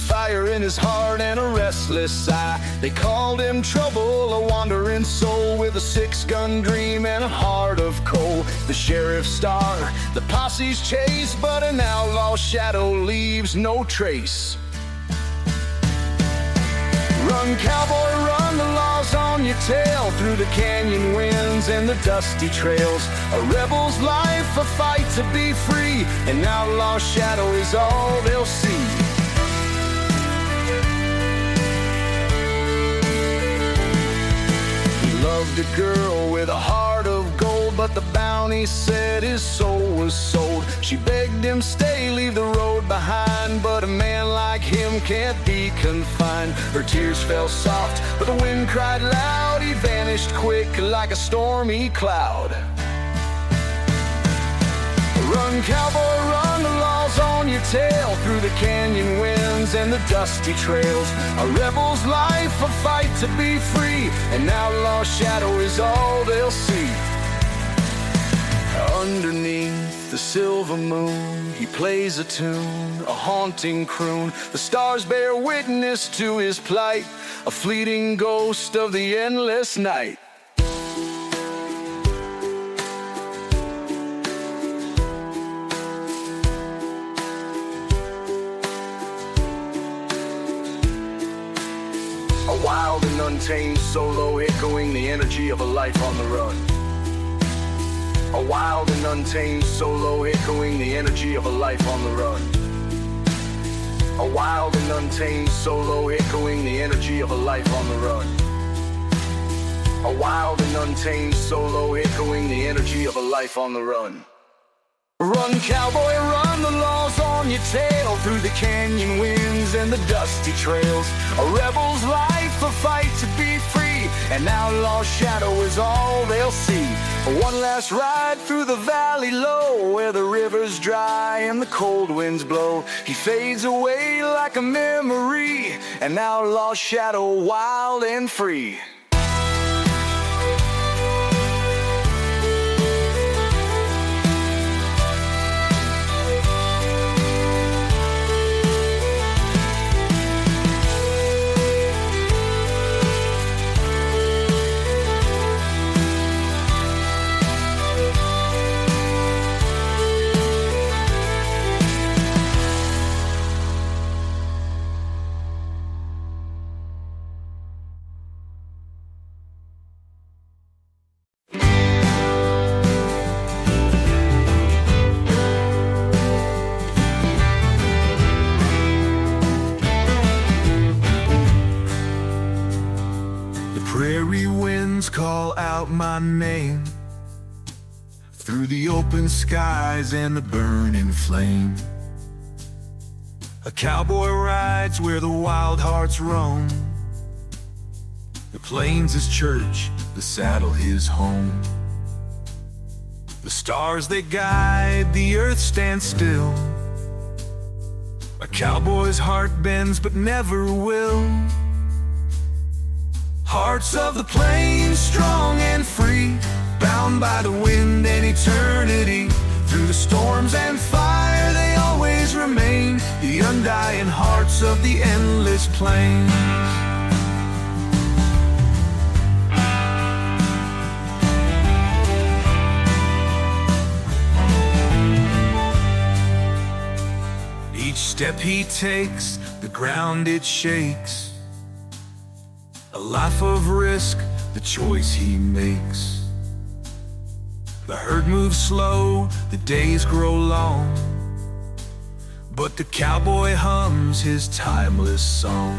fire in his heart and a restless eye. They called him trouble, a wandering soul with a six-gun dream and a heart of coal. The sheriff's star, the posse's chase, but an outlaw shadow leaves no trace. Run, cowboy, run, the law's on your tail, through the canyon winds and the dusty trails. A rebel's life, a fight to be free, an outlaw shadow is all they'll see. He loved a girl with a heart of gold, but the bounty said his soul was sold. She begged him stay, leave the road behind, but a man like him can't be confined. Her tears fell soft, but the wind cried loud. He vanished quick like a stormy cloud. Run, cowboy, run, the law's on your tail, through the canyon winds and the dusty trails. A rebel's life, a fight to be free, an outlaw shadow is all they'll see. Underneath the silver moon, he plays a tune, a haunting croon. The stars bear witness to his plight, a fleeting ghost of the endless night. A wild and untamed solo, echoing the energy of a life on the run. A wild and untamed solo, echoing the energy of a life on the run. A wild and untamed solo, echoing the energy of a life on the run. A wild and untamed solo, echoing the energy of a life on the run. Run, cowboy, run, the law's on your tail, through the canyon winds and the dusty trails. A rebel's life, a fight to be free, an outlaw shadow is all they'll see. One last ride through the valley low, where the river's dry and the cold winds blow. He fades away like a memory, an outlaw shadow wild and free. Prairie winds call out my name, through the open skies and the burning flame. A cowboy rides where the wild hearts roam. The plains his church, the saddle his home. The stars they guide, the earth stands still. A cowboy's heart bends but never will. Hearts of the plains, strong and free, bound by the wind and eternity. Through the storms and fire they always remain, the undying hearts of the endless plains. Each step he takes, the ground it shakes. A life of risk, the choice he makes. The herd moves slow, the days grow long, but the cowboy hums his timeless song.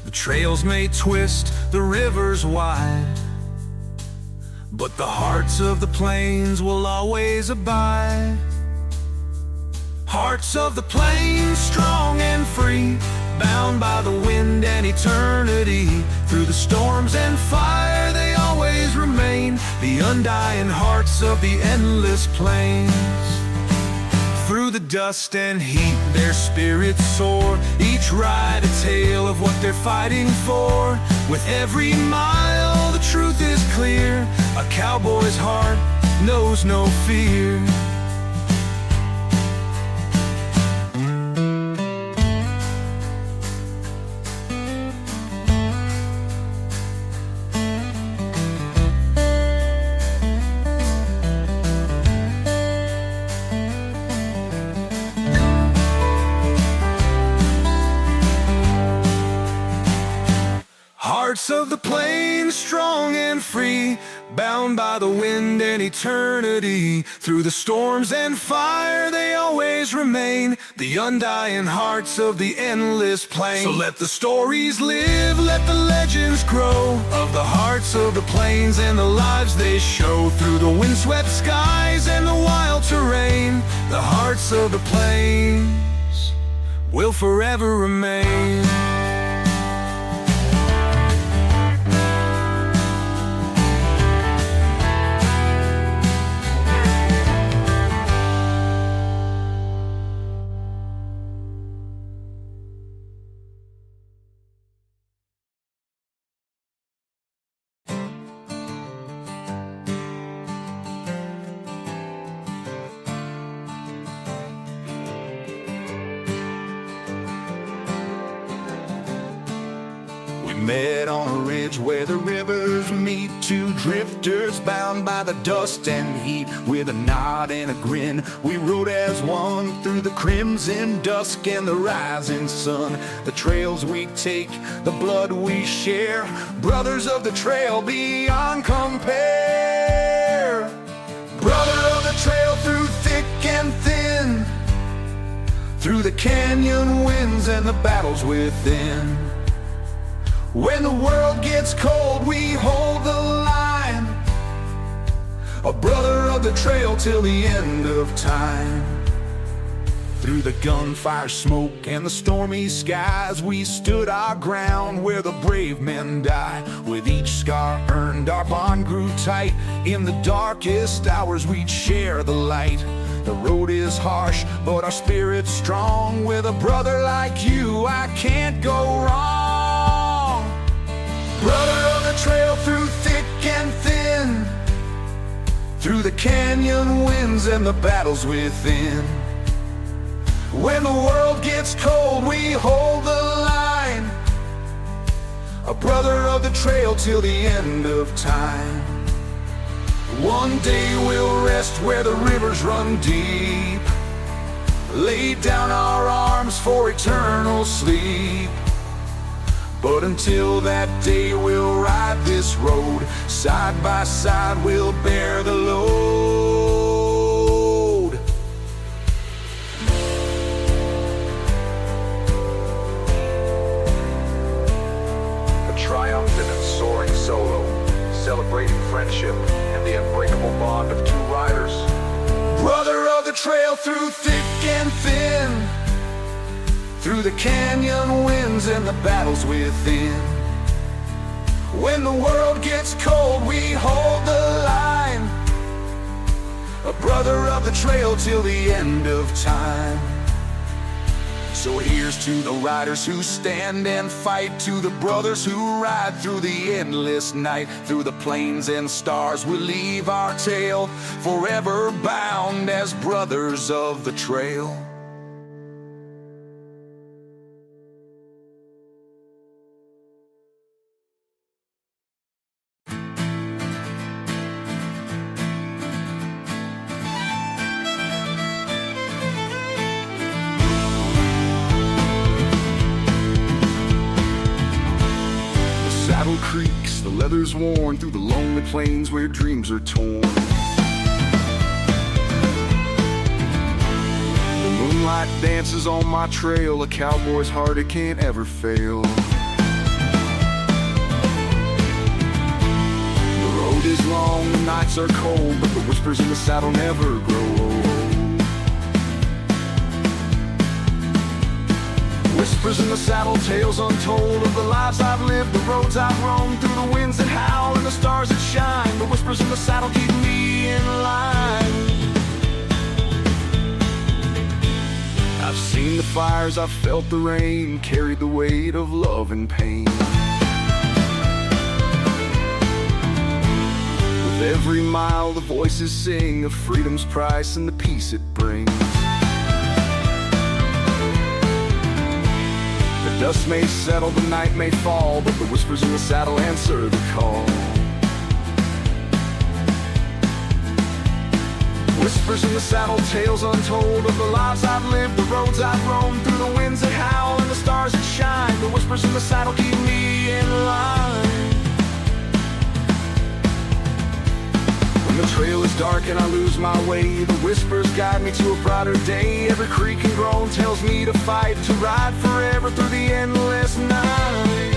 The trails may twist, the rivers wide, but the hearts of the plains will always abide. Hearts of the plains, strong and free, bound by the wind and eternity. Through the storms and fire they always remain, the undying hearts of the endless plains. Through the dust and heat their spirits soar, each ride a tale of what they're fighting for. With every mile the truth is clear, a cowboy's heart knows no fear. hearts of the plains, strong and free, bound by the wind and eternity. Through the storms and fire they always remain, the undying hearts of the endless plain. So let the stories live, let the legends grow, of the hearts of the plains and the lives they show. Through the windswept skies and the wild terrain, the hearts of the plains will forever remain. Met on a ridge where the rivers meet, two drifters bound by the dust and heat. With a nod and a grin, we rode as one through the crimson dusk and the rising sun. The trails we take, the blood we share, brothers of the trail beyond compare. Brother of the trail through thick and thin, through the canyon winds and the battles within. When the world gets cold, we hold the line, a brother of the trail till the end of time. Through the gunfire smoke and the stormy skies, we stood our ground where the brave men die. With each scar earned, our bond grew tight. In the darkest hours, we'd share the light. The road is harsh, but our spirit's strong. With a brother like you, I can't go wrong. Brother of the trail through thick and thin, through the canyon winds and the battles within. When the world gets cold, we hold the line, a brother of the trail till the end of time. One day we'll rest where the rivers run deep, lay down our arms for eternal sleep. But until that day we'll ride this road, side by side we'll bear the load. A triumphant and soaring solo, celebrating friendship and the unbreakable bond of two riders. Brother of the trail through thick and thin, through the canyon winds and the battles within. When the world gets cold, we hold the line, a brother of the trail till the end of time. So here's to the riders who stand and fight, to the brothers who ride through the endless night. Through the plains and stars we'll leave our tale, forever bound as brothers of the trail. Saddle creaks, the leather's worn, through the lonely plains where dreams are torn. The moonlight dances on my trail, a cowboy's heart, it can't ever fail. The road is long, the nights are cold, but the whispers in the saddle never grow old. Whispers in the saddle, tales untold of the lives I've lived, the roads I've roamed, through the winds that howl and the stars that shine. The whispers in the saddle keep me in line. I've seen the fires, I've felt the rain, carried the weight of love and pain. With every mile the voices sing of freedom's price and the peace it brings. The dust may settle, the night may fall, but the whispers in the saddle answer the call. Whispers in the saddle, tales untold of the lives I've lived, the roads I've roamed, through the winds that howl and the stars that shine. The whispers in the saddle keep me in line. dark and I lose my way, the whispers guide me to a brighter day. Every creak and groan tells me to fight, to ride forever through the endless night.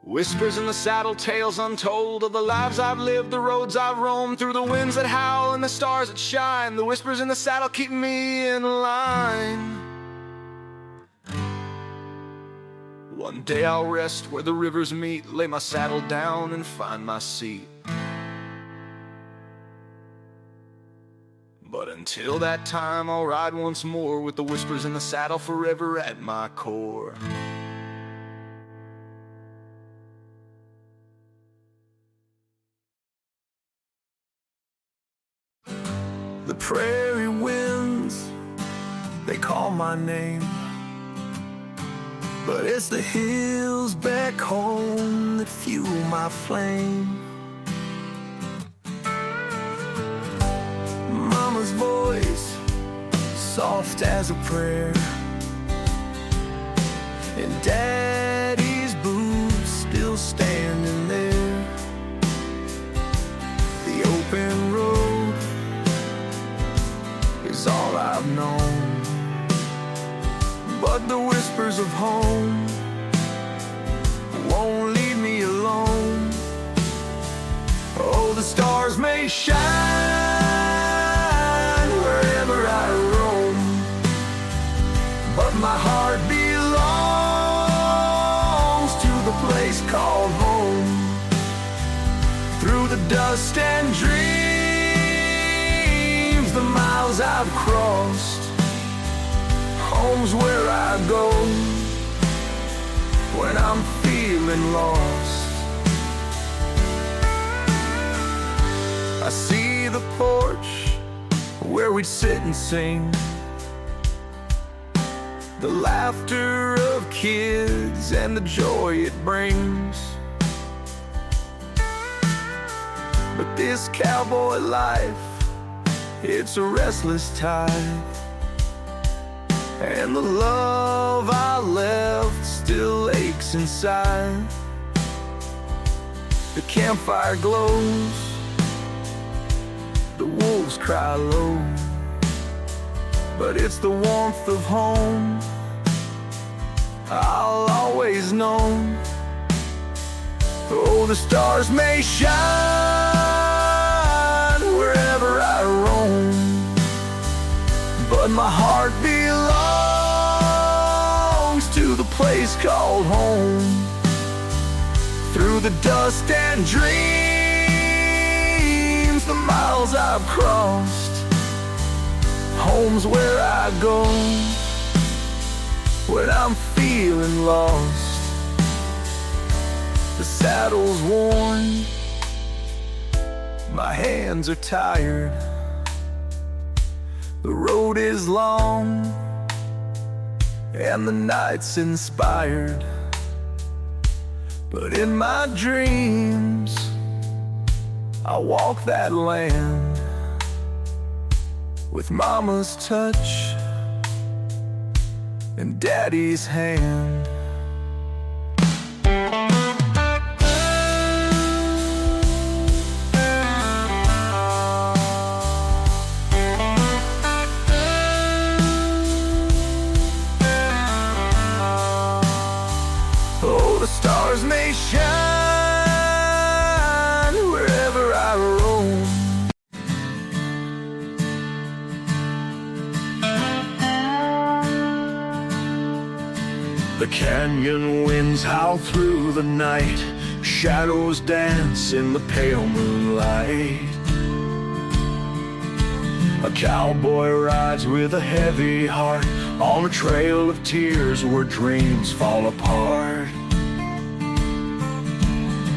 Whispers in the saddle, tales untold of the lives I've lived, the roads I've roamed, through the winds that howl and the stars that shine. The whispers in the saddle keep me in line. One day I'll rest where the rivers meet, lay my saddle down and find my seat. But until that time, I'll ride once more with the whispers in the saddle forever at my core. The prairie winds, they call my name, but it's the hills back home that fuel my flame. Mama's voice, soft as a prayer, and Daddy's boots still standing there. The open road is all I've known, but the whispers of home won't leave me alone. Oh, the stars may shine wherever I roam, but my heart belongs to the place called home. Through the dust and dreams, the miles I've crossed, home's where I go when I'm feeling lost. I see the porch where we'd sit and sing, the laughter of kids and the joy it brings. But this cowboy life, it's a restless tide, and the love I left still aches inside. The campfire glows, the wolves cry low, but it's the warmth of home I'll always know. Oh, the stars may shine wherever I roam, but my heart belongs to the place called home. Through the dust and dreams, the miles I've crossed, home's where I go when I'm feeling lost. The saddle's worn, my hands are tired, the road is long, and the night's inspired. But in my dreams, I walk that land with Mama's touch and Daddy's hand. Oh, the stars may shine wherever I roam. The canyon winds howl through the night, shadows dance in the pale moonlight. A cowboy rides with a heavy heart, on a trail of tears where dreams fall apart.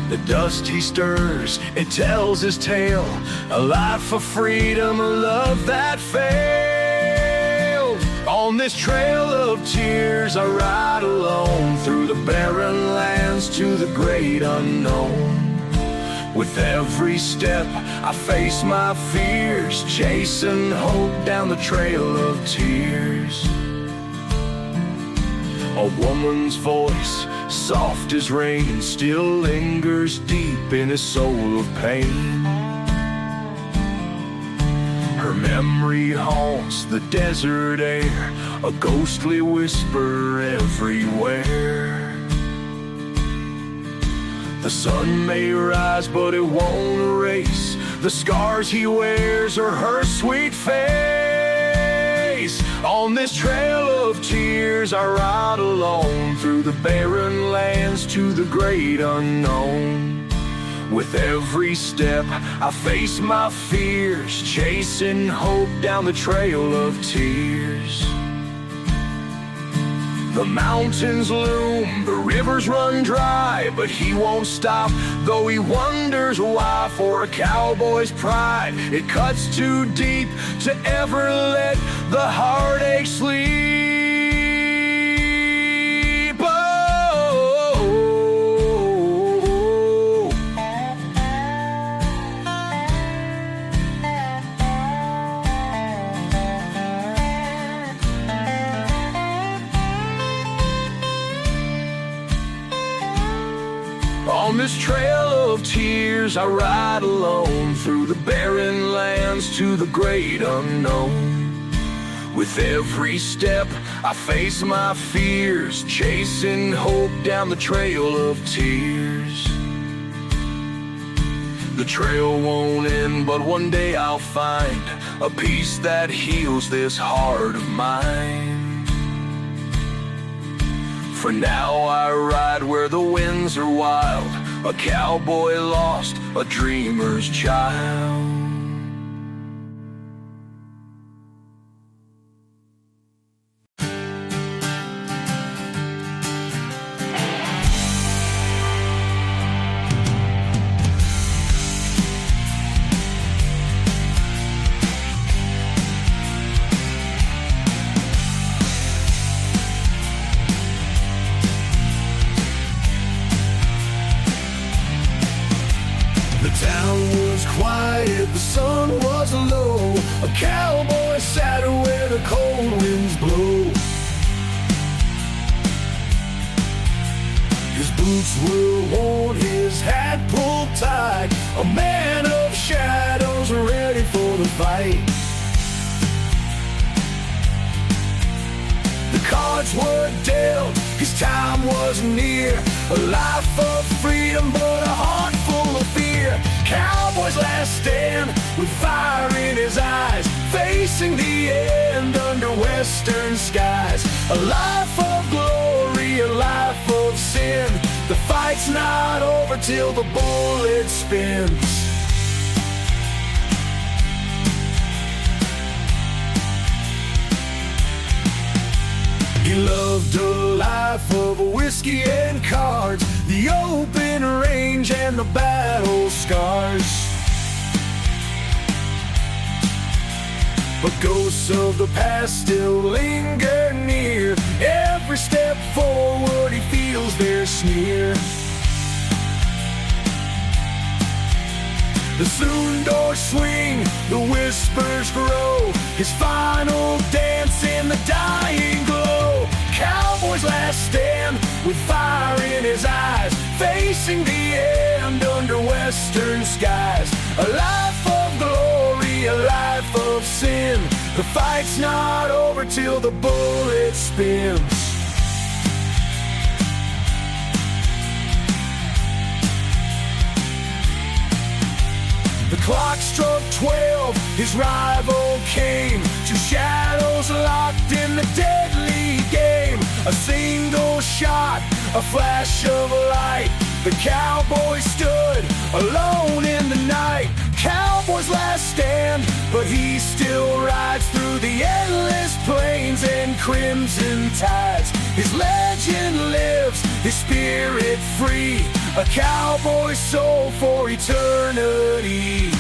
The dust he stirs, it tells his tale, a life for freedom, a love that failed. On this trail of tears I ride alone, through the barren lands to the great unknown. With every step I face my fears, chasing hope down the trail of tears. A woman's voice, soft as rain, still lingers deep in his soul of pain. Her memory haunts the desert air, a ghostly whisper everywhere. The sun may rise, but it won't erase the scars he wears or her sweet face. On this trail of tears I ride alone, through the barren lands to the great unknown. With every step I face my fears, chasing hope down the trail of tears. The mountains loom, the rivers run dry, but he won't stop, though he wonders why. For a cowboy's pride, it cuts too deep to ever let the heartache sleep. Oh. On this trail of tears I ride alone, through the barren lands to the great unknown. With every step I face my fears, chasing hope down the trail of tears. The trail won't end, but one day I'll find a peace that heals this heart of mine. For now I ride where the winds are wild, a cowboy lost, a dreamer's child. The town was quiet, the sun was low. A cowboy sat where the cold winds blow. His boots were worn, his hat pulled tight, a man of shadows ready for the fight. The cards were dealt, his time was near. A life of freedom, but a heart full of fear. Cowboy's last stand, with fire in his eyes, facing the end under western skies. A life of glory, a life of sin. The fight's not over till the bullet spins. He loved a life of whiskey and cards, the open range and the battle scars. But ghosts of the past still linger near. Every step forward he feels their sneer. The saloon doors swing, the whispers grow, his final dance in the dying glow. Cowboy's last stand, with fire in his eyes, facing the end under western skies. A life of glory, a life of sin. The fight's not over till the bullet spins. The clock struck 12, his rival came. Two shadows locked in the deadly game. A single shot, a flash of light. The cowboy stood alone in the night. Cowboy's last stand, but he still rides through the endless plains and crimson tides. His legend lives, his spirit free, a cowboy soul for eternity.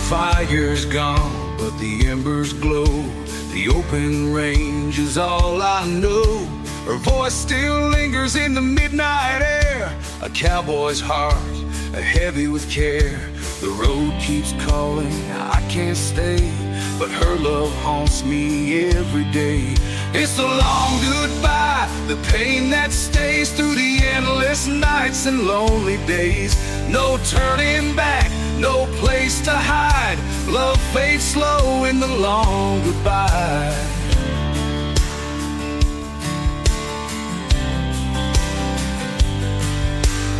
Fire's gone, but the embers glow. The open range is all I know. Her voice still lingers in the midnight air. A cowboy's heart, heavy with care. The road keeps calling, I can't stay, but her love haunts me every day. It's a long goodbye, the pain that stays through the endless nights and lonely days. No turning back, no place to hide. Love fades slow in the long goodbye.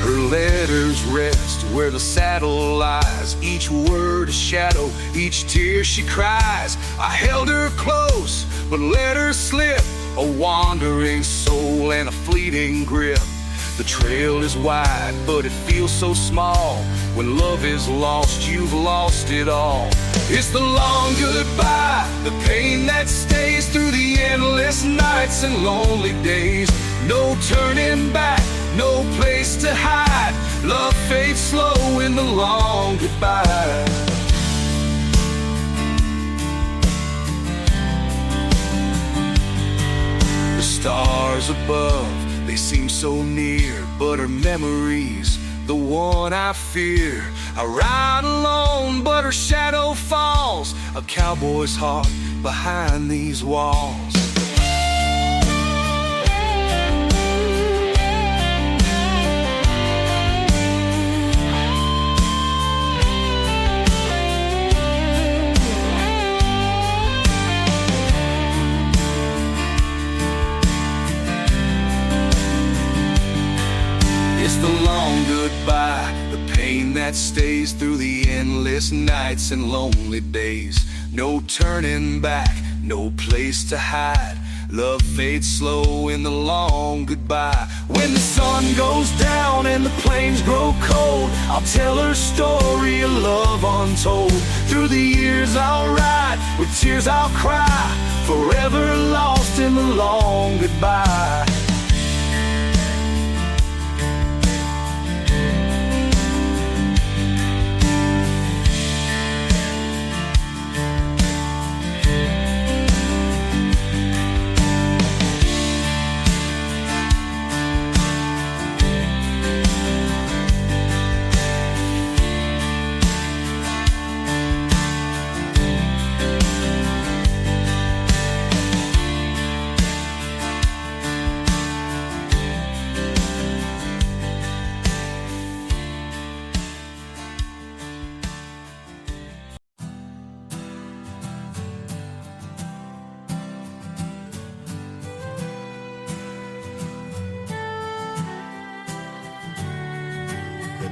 Her letters rest where the saddle lies. Each word a shadow, each tear she cries. I held her close, but let her slip. A wandering soul and a fleeting grip. The trail is wide, but it feels so small. When love is lost, you've lost it all. It's the long goodbye, the pain that stays through the endless nights and lonely days. No turning back, no place to hide. Love fades slow in the long goodbye. The stars above, they seem so near, but her memory's the one I fear. I ride alone, but her shadow falls. A cowboy's heart behind these walls. It's the long goodbye, the pain that stays through the endless nights and lonely days. No turning back, no place to hide. Love fades slow in the long goodbye. When the sun goes down and the plains grow cold, I'll tell her story of love untold. Through the years I'll ride, with tears I'll cry, forever lost in the long goodbye.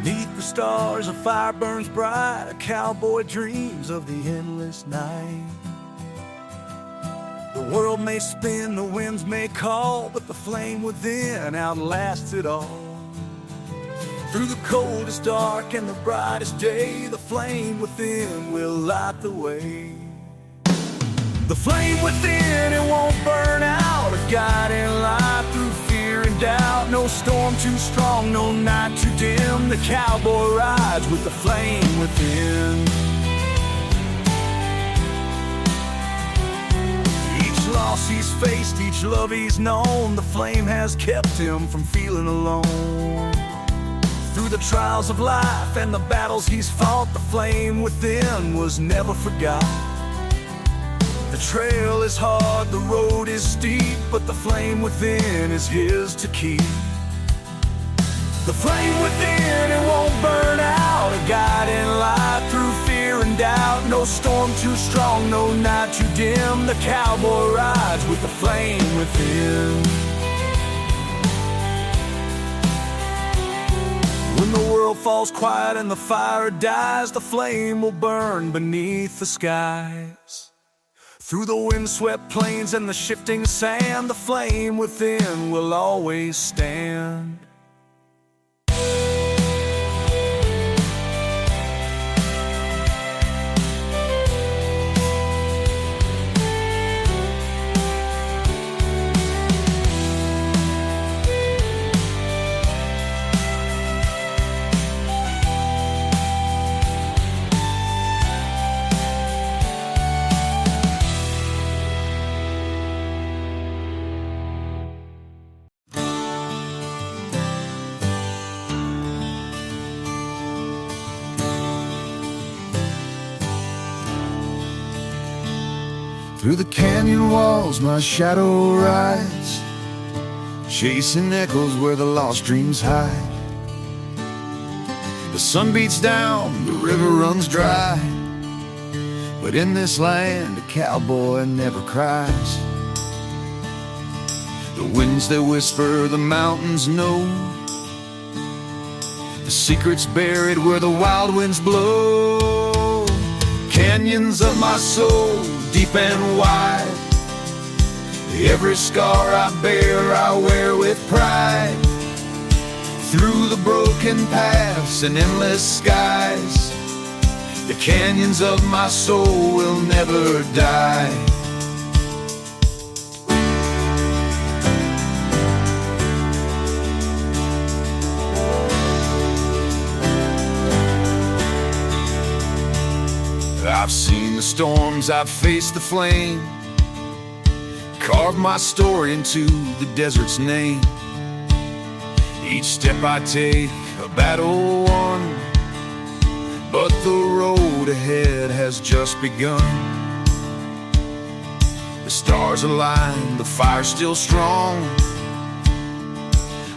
Beneath the stars, a fire burns bright. A cowboy dreams of the endless night. The world may spin, the winds may call, but the flame within outlasts it all. Through the coldest dark and the brightest day, the flame within will light the way. The flame within, it won't burn out, a guiding light through fear and doubt. No storm too strong, no night too dim. The cowboy rides with the flame within. Each loss he's faced, each love he's known, the flame has kept him from feeling alone. Through Through the trials of life and the battles he's fought, the flame within was never forgot. The trail is hard, the road is steep, but the flame within is his to keep. The flame within, it won't burn out, a guiding light through fear and doubt. No storm too strong, no night too dim, the cowboy rides with the flame within. When the world falls quiet and the fire dies, the flame will burn beneath the skies. Through the windswept plains and the shifting sand, the flame within will always stand. Through the canyon walls my shadow rides, chasing echoes where the lost dreams hide. The sun beats down, the river runs dry, but in this land a cowboy never cries. The winds that whisper, the mountains know, the secret's buried where the wild winds blow. Canyons of my soul, deep and wide, every scar I bear I wear with pride. Through the broken paths and endless skies, the canyons of my soul will never die. I've seen the storms, I've faced the flame, carved my story into the desert's name. Each step I take, a battle won, but the road ahead has just begun. The stars align, the fire's still strong.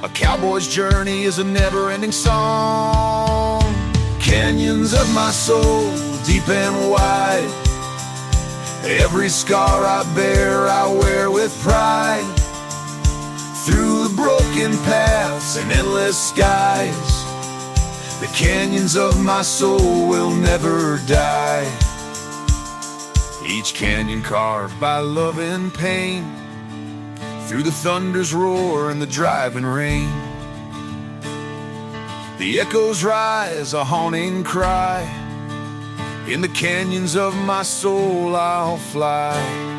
A cowboy's journey is a never-ending song. Canyons of my soul, deep and wide, every scar I bear I wear with pride. Through the broken paths and endless skies, the canyons of my soul will never die. Each canyon carved by love and pain, through the thunder's roar and the driving rain. The echoes rise, a haunting cry. In the canyons of my soul I'll fly.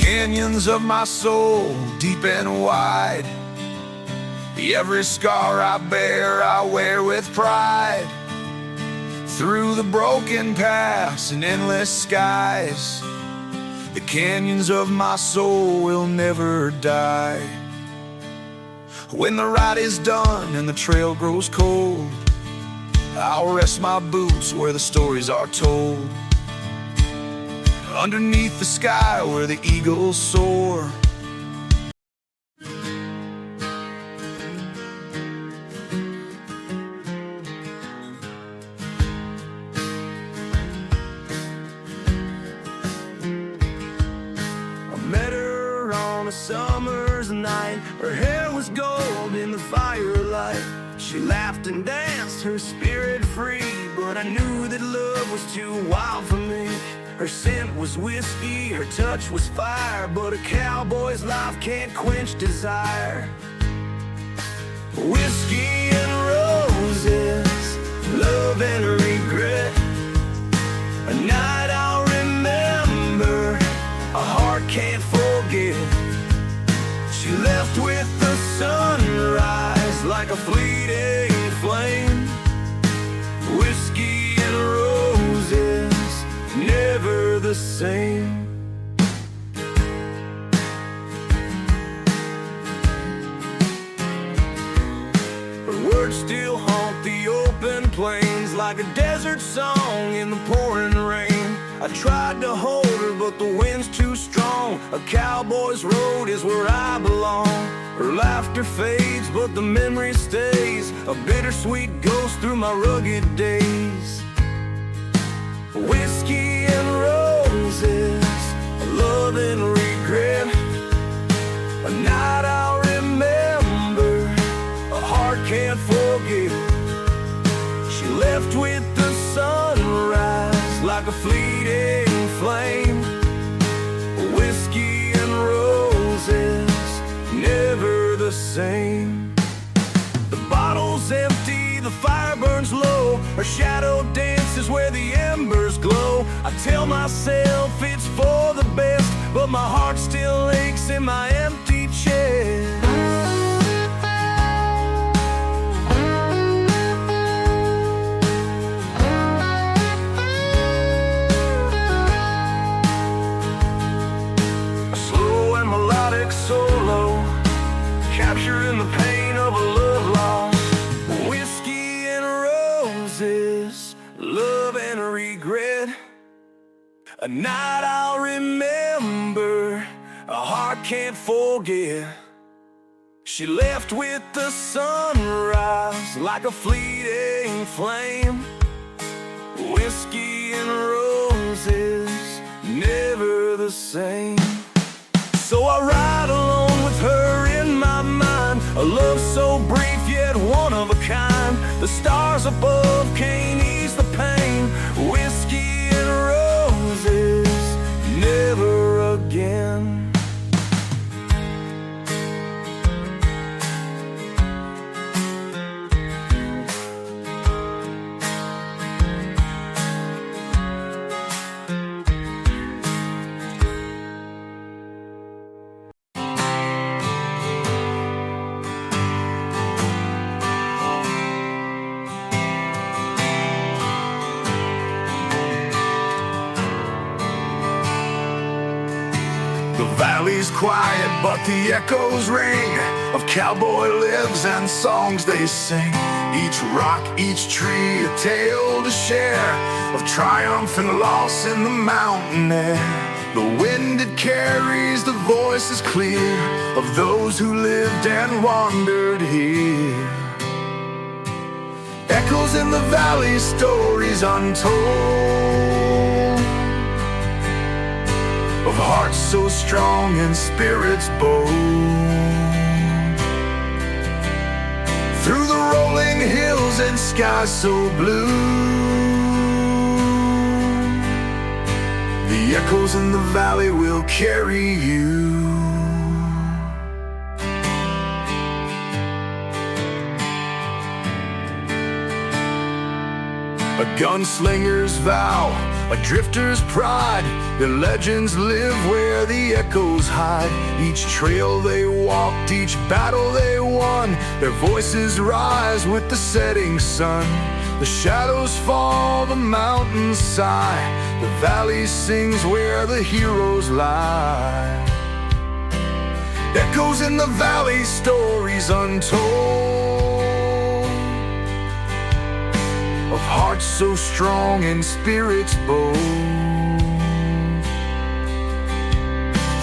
Canyons of my soul, deep and wide, every scar I bear I wear with pride. Through the broken paths and endless skies, the canyons of my soul will never die. When the ride is done and the trail grows cold, I'll rest my boots where the stories are told. Underneath the sky where the eagles soar. I met her on a summer's night. Her hair was gold in the firelight. She laughed and danced, her spirit free, but I knew that love was too wild for me. Her scent was whiskey, her touch was fire, but a cowboy's life can't quench desire. Whiskey and like a desert song in the pouring rain. I tried to hold her, but the wind's too strong. A cowboy's road is where I belong. Her laughter fades, but the memory stays, a bittersweet ghost through my rugged days. Whiskey and roses, love and regret, a night I'll remember, a heart can't forget. She left with the sunrise like a fleeting flame. Whiskey and roses, never the same. The bottle's empty, the fire burns low. Her shadow dances where the embers glow. I tell myself it's for the best, but my heart still aches in my empty chest. Solo, capturing the pain of a love lost. Whiskey and roses, love and regret, a night I'll remember, a heart can't forget. She left with the sunrise like a fleeting flame. Whiskey and roses, never the same. So I ride alone with her in my mind, a love so brief yet one of a kind. The stars above can't ease the pain. Whiskey and roses, never again. The valley's quiet, but the echoes ring of cowboy lives and songs they sing. Each rock, each tree, a tale to share of triumph and loss in the mountain air. The wind it carries, the voice is clear of those who lived and wandered here. Echoes in the valley, stories untold, of hearts so strong and spirits bold. Through the rolling hills and skies so blue, the echoes in the valley will carry you. A gunslinger's vow, a drifter's pride, their legends live where the echoes hide. Each trail they walked, each battle they won, their voices rise with the setting sun. The shadows fall, the mountains sigh, the valley sings where the heroes lie. Echoes in the valley, stories untold, of hearts so strong and spirits bold.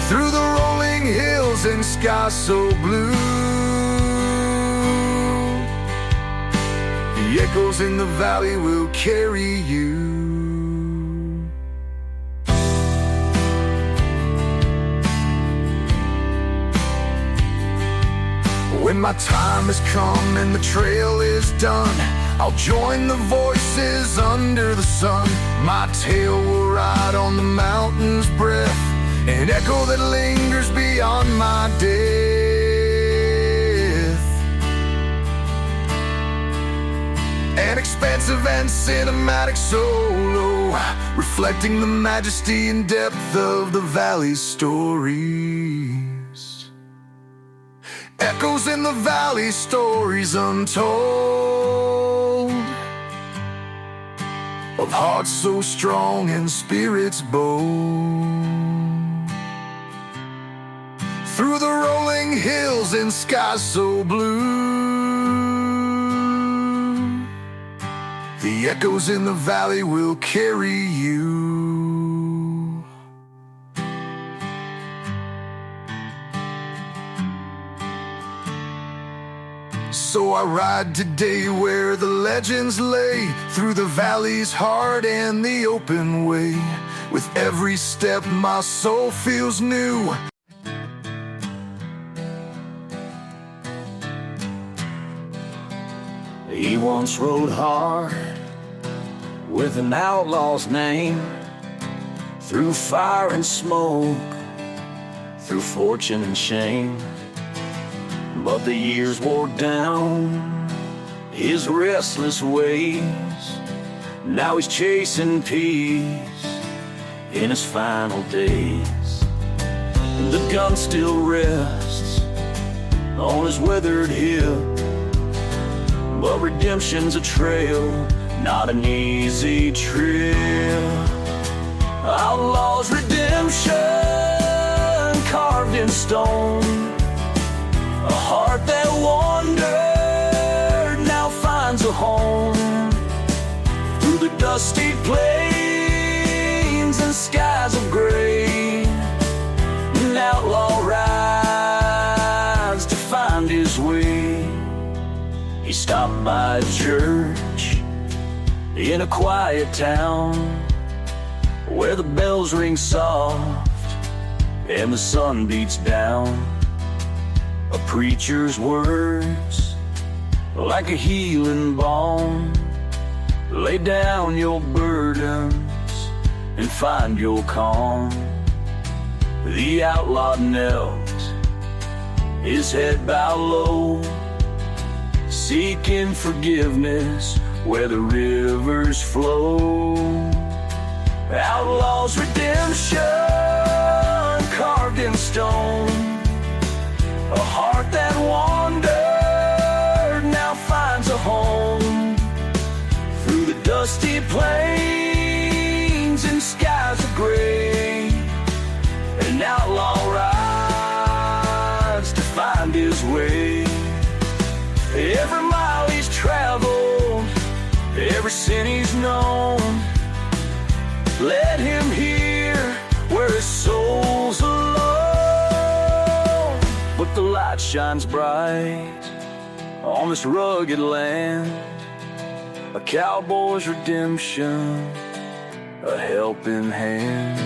Through the rolling hills and skies so blue, the echoes in the valley will carry you. When my time has come and the trail is done, I'll join the voices under the sun. My tale will ride on the mountain's breath, an echo that lingers beyond my death. An expansive and cinematic solo, reflecting the majesty and depth of the valley's stories. Echoes in the valley, stories untold, of hearts so strong and spirits bold. Through the rolling hills and skies so blue, The echoes in the valley will carry you. So I ride today where the legends lay, through the valley's heart and the open way. With every step my soul feels new. He once rode hard with an outlaw's name, through fire and smoke, through fortune and shame. But the years wore down his restless ways. Now he's chasing peace in his final days. The gun still rests on his weathered hip, but redemption's a trail, not an easy trip. Outlaw's redemption carved in stone, a heart that wandered now finds a home. Through the dusty plains and skies of gray, an outlaw rides to find his way. He stopped by a church in a quiet town, where the bells ring soft and the sun beats down. A preacher's words, like a healing balm. Lay down your burdens and find your calm. The outlaw knelt, his head bowed low, seeking forgiveness where the rivers flow. Outlaw's redemption carved in stone, a heart that wandered now finds a home. Through the dusty plains and skies of gray, an outlaw rides to find his way. Every mile he's traveled, every sin he's known, let him hear where his soul's alone. But the light shines bright on this rugged land, a cowboy's redemption, a helping hand.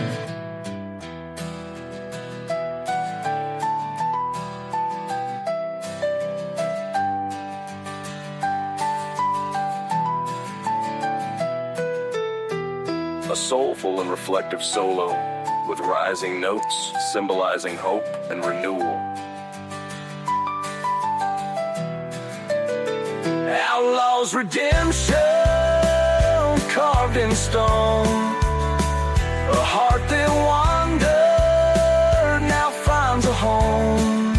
A soulful and reflective solo, with rising notes symbolizing hope and renewal. Outlaw's redemption carved in stone, a heart that wandered now finds a home.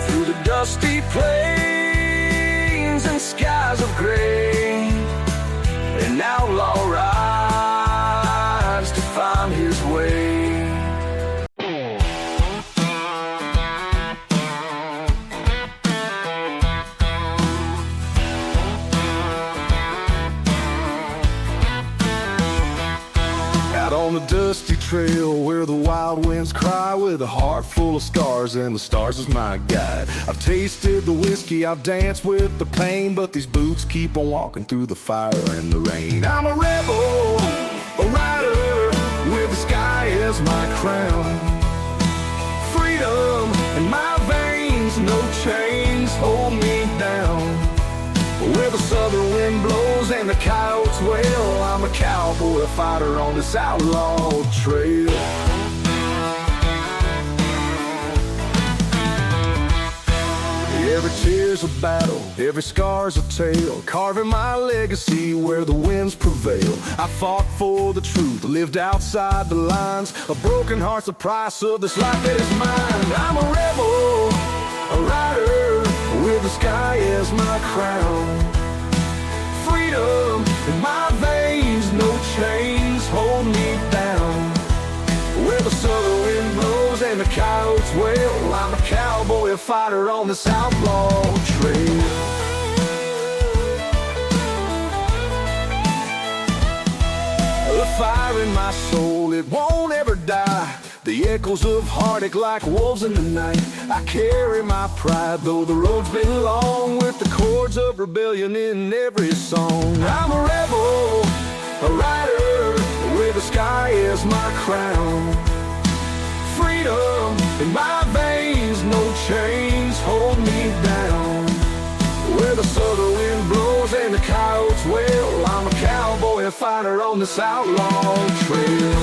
Through the dusty plains and skies of gray, an outlaw rides to find his way. On the dusty trail where the wild winds cry, with a heart full of scars and the stars as my guide. I've tasted the whiskey, I've danced with the pain, but these boots keep on walking through the fire and the rain. I'm a rebel, a rider, with the sky as my crown. Freedom in my veins, no chains hold me down. Where the southern wind blows and the coyotes wail, I'm a cowboy, a fighter on this outlaw trail. Every tear's a battle, every scar's a tale, carving my legacy where the winds prevail. I fought for the truth, lived outside the lines, a broken heart's the price of this life that is mine. I'm a rebel, a rider, with the sky as my crown. Freedom in my veins, no chains hold me down. Where the southern wind blows and the coyotes wail, I'm a cowboy, a fighter on this outlaw trail. fire in my soul, it won't ever die. The echoes of heartache like wolves in the night. I carry my pride, though the road's been long, with the chords of rebellion in every song. I'm a rebel, a rider, with the sky as my crown. Freedom in my veins, no chains hold me down. Where the southern wind blows and the coyotes wail, I'm a cowboy, a fighter on this outlaw trail.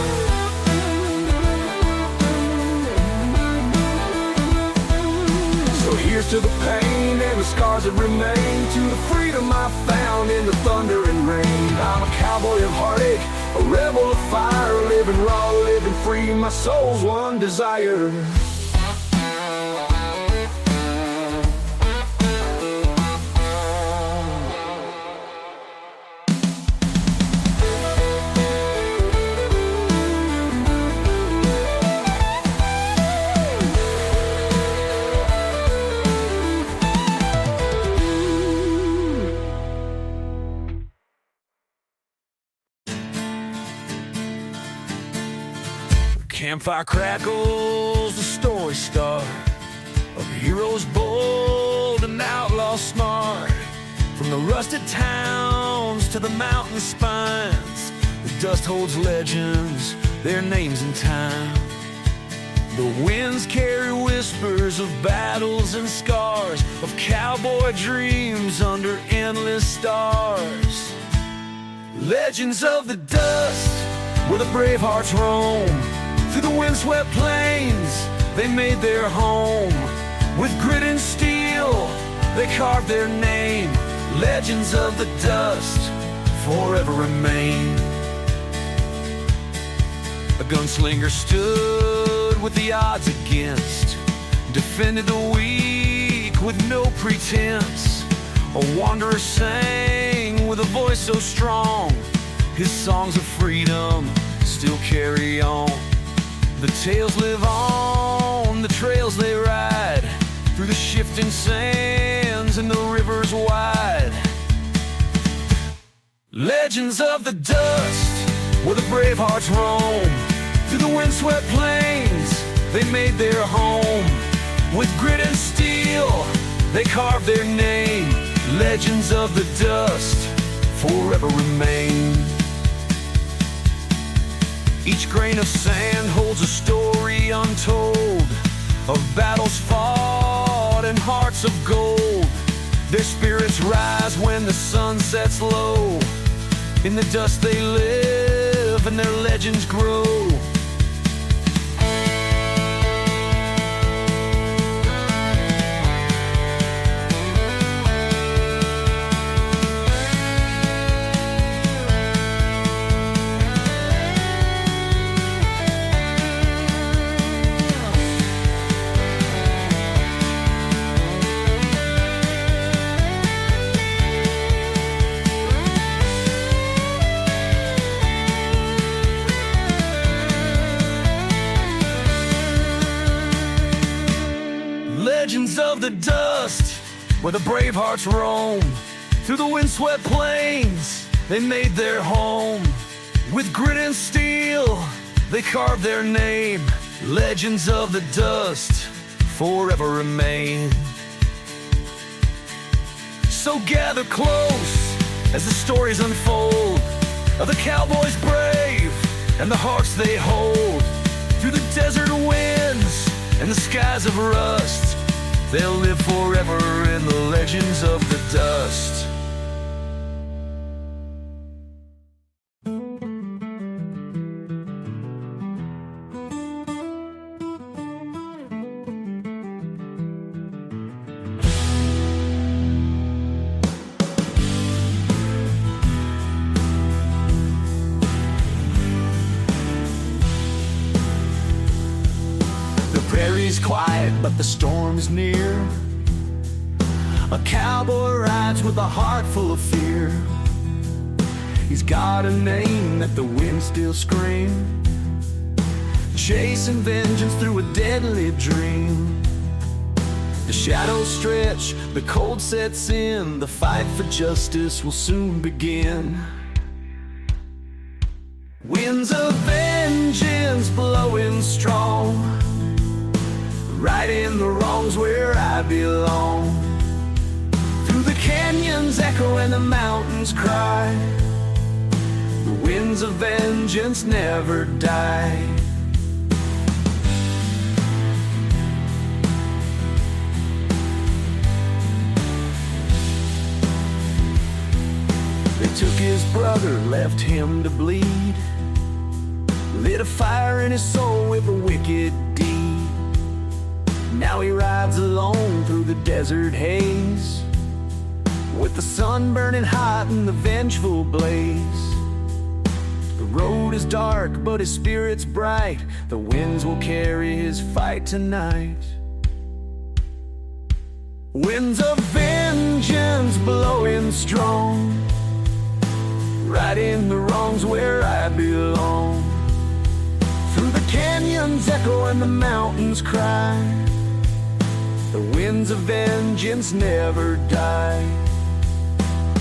So here's to the pain and the scars that remain, to the freedom I found in the thunder and rain. I'm a cowboy of heartache, a rebel of fire, living raw, living free, my soul's one desire. Campfire crackles, the story start of heroes bold and outlaws smart. From the rusted towns to the mountain spines, the dust holds legends, their names in time. The winds carry whispers of battles and scars, of cowboy dreams under endless stars. Legends of the dust, where the brave hearts roam. Through the windswept plains, they made their home. With grit and steel, they carved their name. Legends of the dust forever remain. A gunslinger stood with the odds against, defended the weak with no pretense. A wanderer sang with a voice so strong, his songs of freedom still carry on. The tales live on, the trails they ride, through the shifting sands and the rivers wide. Legends of the dust, where the brave hearts roam. Through the windswept plains, they made their home. With grit and steel, they carved their name. Legends of the dust forever remain. Each grain of sand holds a story untold, of battles fought and hearts of gold. Their spirits rise when the sun sets low. In the dust they live and their legends grow. Legends of the dust, where the brave hearts roam. Through the windswept plains, they made their home. With grit and steel, they carved their name. Legends of the dust forever remain. So gather close as the stories unfold, of the cowboys brave and the hearts they hold. Through the desert winds and the skies of rust, they'll live forever in the legends of the dust. Prairie's quiet, but the storm is near. A cowboy rides with a heart full of fear. He's got a name that the wind still screams, chasing vengeance through a deadly dream. The shadows stretch, the cold sets in, the fight for justice will soon begin. Winds of vengeance blowing strong, righting the wrongs where I belong. Through the canyons echo and the mountains cry, the winds of vengeance never die. They took his brother, left him to bleed, lit a fire in his soul with a wicked deed. Now he rides alone through the desert haze, with the sun burning hot and the vengeful blaze. The road is dark, but his spirit's bright. The winds will carry his fight tonight. Winds of vengeance blowing strong, righting the wrongs where I belong. Through the canyons echo and the mountains cry, the winds of vengeance never die.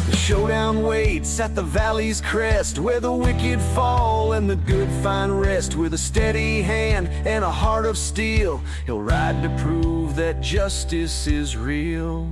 The showdown waits at the valley's crest, where the wicked fall and the good find rest. With a steady hand and a heart of steel, he'll ride to prove that justice is real.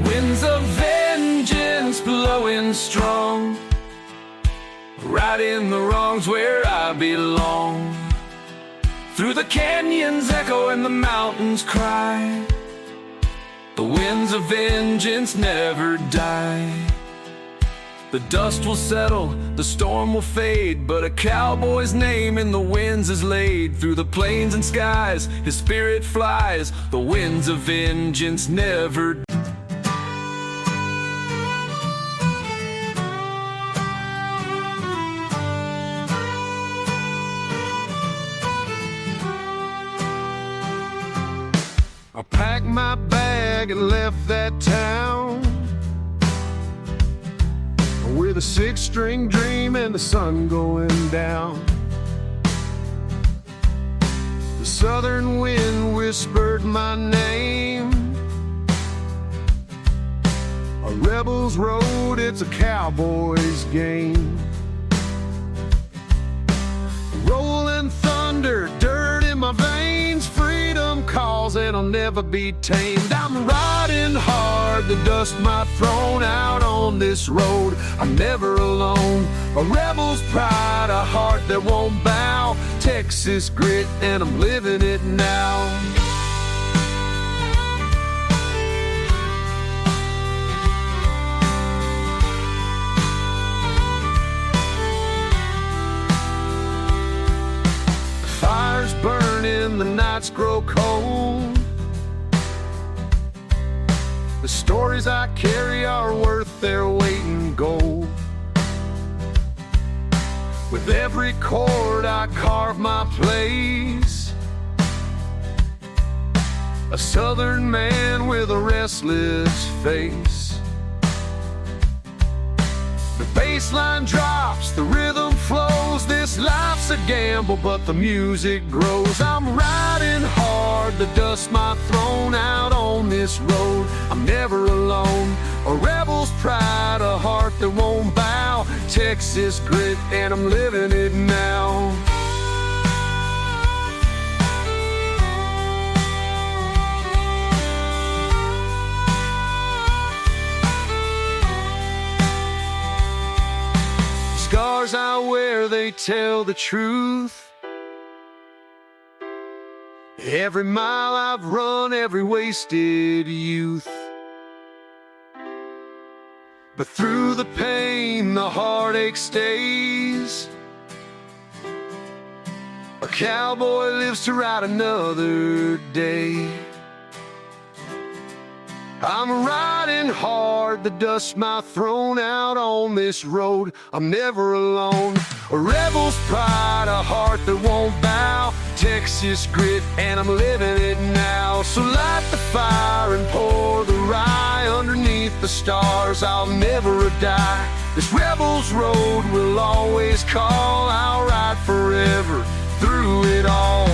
Winds of vengeance blowing strong, righting the wrongs where I belong. Through the canyons echo and the mountains cry, the winds of vengeance never die. The dust will settle, the storm will fade, but a cowboy's name in the winds is laid. Through the plains and skies, his spirit flies, the winds of vengeance never die. I packed my bag and left that town with a six-string dream and the sun going down. The southern wind whispered my name. A rebel's road, it's a cowboy's game. Rolling thunder, dirt in my veins, freedom calls and I'll never be tamed. I'm riding hard, the dust might thrown out on this road. I'm never alone, a rebel's pride, a heart that won't bow. Texas grit and I'm living it now. Fires burning, the nights grow cold. The stories I carry are worth their weight in gold. With every chord I carve my place, a southern man with a restless face. The bass line drops, the rhythm flows. This life's a gamble, but the music grows. I'm riding hard, the dust might thrown out on this road. I'm never alone, a rebel's pride, a heart that won't bow. Texas grit, and I'm living it now. Scars I wear, they tell the truth. Every mile I've run, every wasted youth. But through the pain, the heartache stays. A cowboy lives to ride another day. I'm riding fighting hard, the dust might thrown out on this road. I'm never alone. A rebel's pride, a heart that won't bow, Texas grit, and I'm living it now. So light the fire and pour the rye underneath the stars. I'll never die. This rebel's road will always call. I'll ride forever through it all.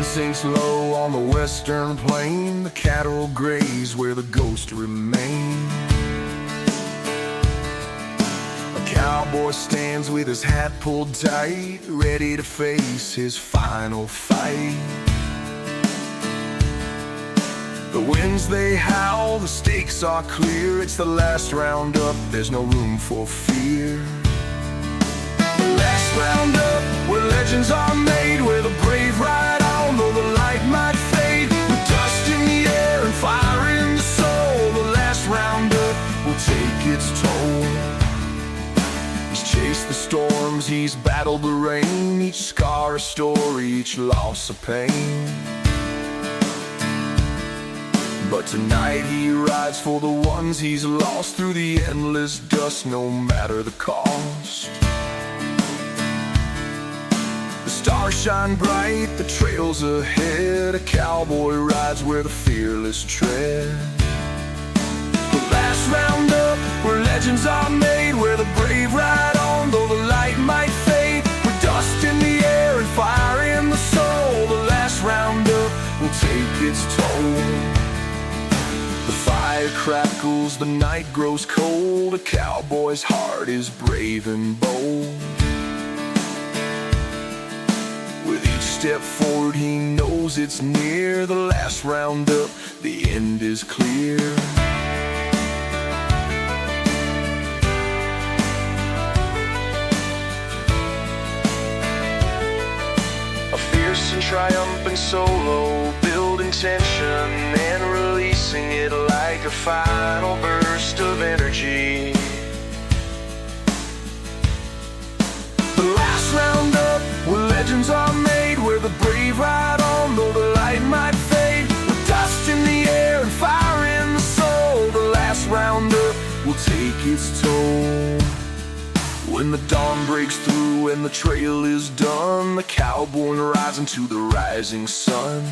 Sinks low on the western plain, the cattle graze where the ghosts remain. A cowboy stands with his hat pulled tight, ready to face his final fight. The winds they howl, the stakes are clear. It's the last roundup, there's no room for fear. The last roundup, where legends are made, where the brave ride on, though the light might fade. With dust in the air and fire in the soul, the last roundup will take its toll. He's chased the storms, he's battled the rain, each scar a story, each loss a pain. But tonight he rides for the ones he's lost, through the endless dust, no matter the cost. The stars shine bright, the trails ahead. A cowboy rides where the fearless tread. The last roundup, where legends are made, where the brave ride on, though the light might fade. With dust in the air and fire in the soul, the last roundup will take its toll. The fire crackles, the night grows cold. A cowboy's heart is brave and bold. With each step forward he knows it's near. The last roundup, the end is clear. A fierce and triumphant solo, building tension and releasing it like a final burst of energy. The last roundup, where legends are made, where the brave ride on, though the light might fade. With dust in the air and fire in the soul, the last roundup will take its toll. When the dawn breaks through and the trail is done, the cowboy rides into the rising sun.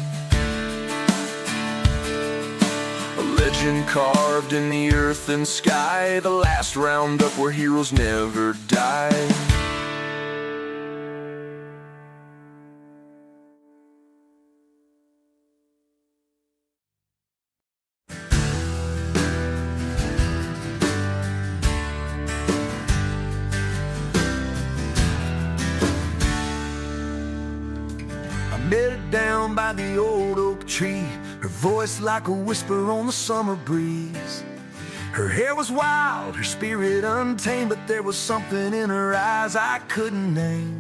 A legend carved in the earth and sky, the last roundup where heroes never die. Met her down by the old oak tree, her voice like a whisper on the summer breeze. Her hair was wild, her spirit untamed, but there was something in her eyes I couldn't name.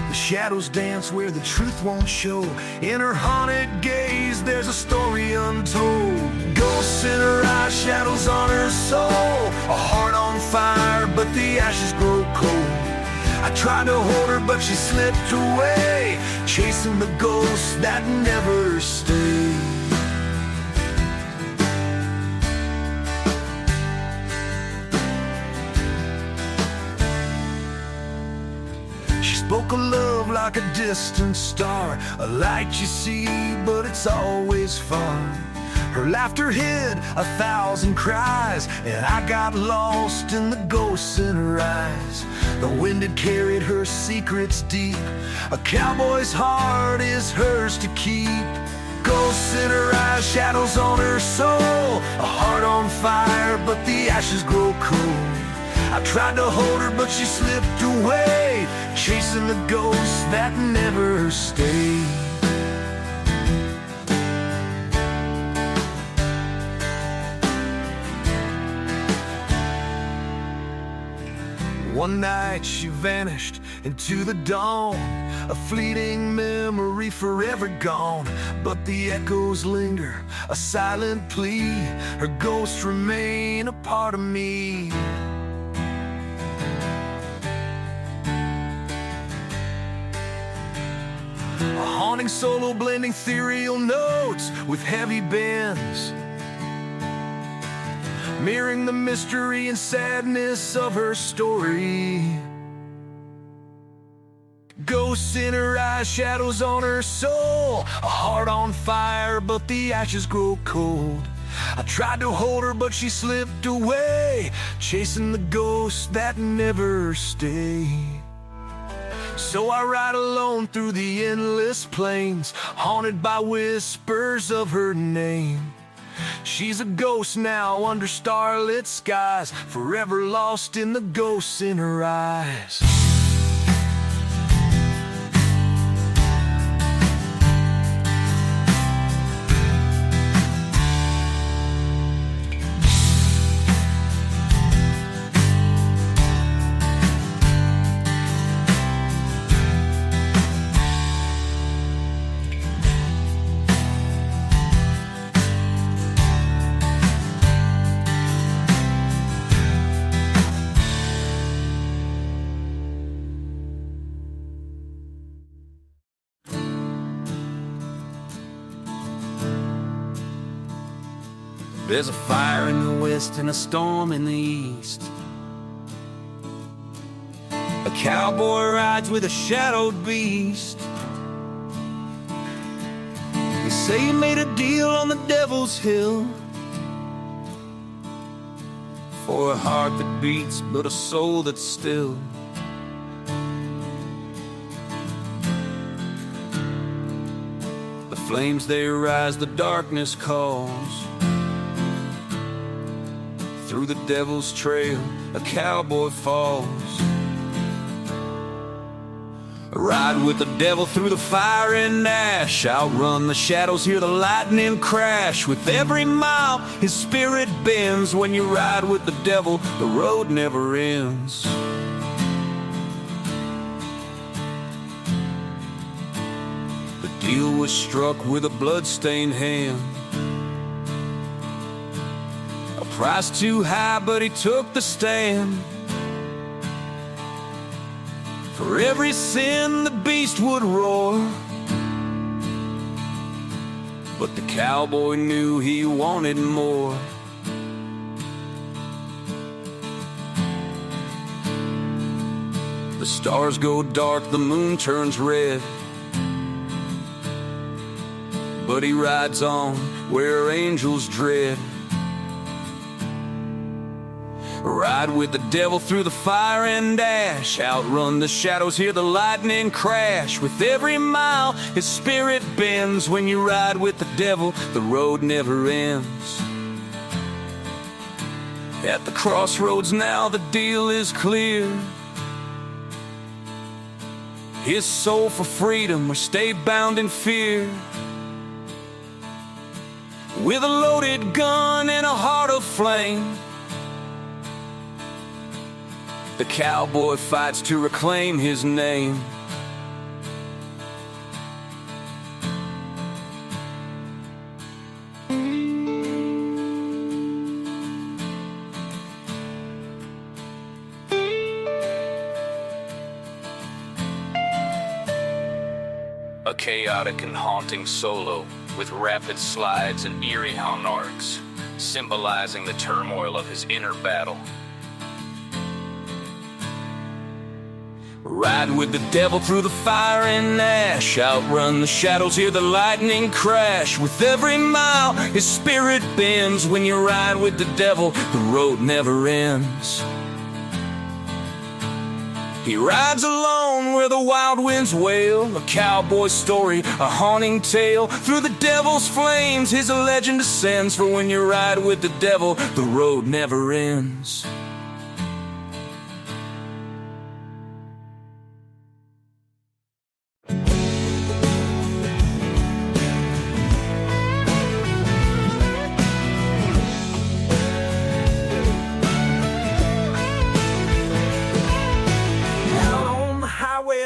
The shadows dance where the truth won't show. In her haunted gaze there's a story untold. Ghosts in her eyes, shadows on her soul. A heart on fire, but the ashes grow cold. I tried to hold her, but she slipped away, chasing the ghosts that never stay. She spoke of love like a distant star, a light you see, but it's always far. Her laughter hid 1,000 cries, and I got lost in the ghosts in her eyes. The wind had carried her secrets deep. A cowboy's heart is hers to keep. Ghosts in her eyes, shadows on her soul. A heart on fire, but the ashes grow cold. I tried to hold her, but she slipped away, chasing the ghosts that never stayed. One night she vanished into the dawn, a fleeting memory forever gone. But the echoes linger, a silent plea. Her ghosts remain a part of me. A haunting solo blending ethereal notes with heavy bends, mirroring the mystery and sadness of her story. Ghosts in her eyes, shadows on her soul, a heart on fire, but the ashes grow cold. I tried to hold her, but she slipped away, chasing the ghosts that never stay. So I ride alone through the endless plains, haunted by whispers of her name. She's a ghost now under starlit skies, forever lost in the ghosts in her eyes. There's a fire in the west and a storm in the east. A cowboy rides with a shadowed beast. They say he made a deal on the devil's hill, for a heart that beats but a soul that's still. The flames they rise, the darkness calls. Through the devil's trail, a cowboy falls. Ride with the devil through the fire and ash, outrun the shadows, hear the lightning crash. With every mile, his spirit bends. When you ride with the devil, the road never ends. The deal was struck with a blood-stained hand. Price too high, but he took the stand. For every sin the beast would roar, but the cowboy knew he wanted more. The stars go dark, the moon turns red, but he rides on where angels dread. Ride with the devil through the fire and ash, outrun the shadows, hear the lightning crash. With every mile, his spirit bends. When you ride with the devil, the road never ends. At the crossroads now, the deal is clear. His soul for freedom or stay bound in fear. With a loaded gun and a heart of flame, the cowboy fights to reclaim his name. A chaotic and haunting solo with rapid slides and eerie hound arcs, symbolizing the turmoil of his inner battle. Ride with the devil through the fire and ash, outrun the shadows, hear the lightning crash. With every mile, his spirit bends. When you ride with the devil, the road never ends. He rides alone where the wild winds wail, a cowboy story, a haunting tale. Through the devil's flames his legend ascends, for when you ride with the devil, the road never ends.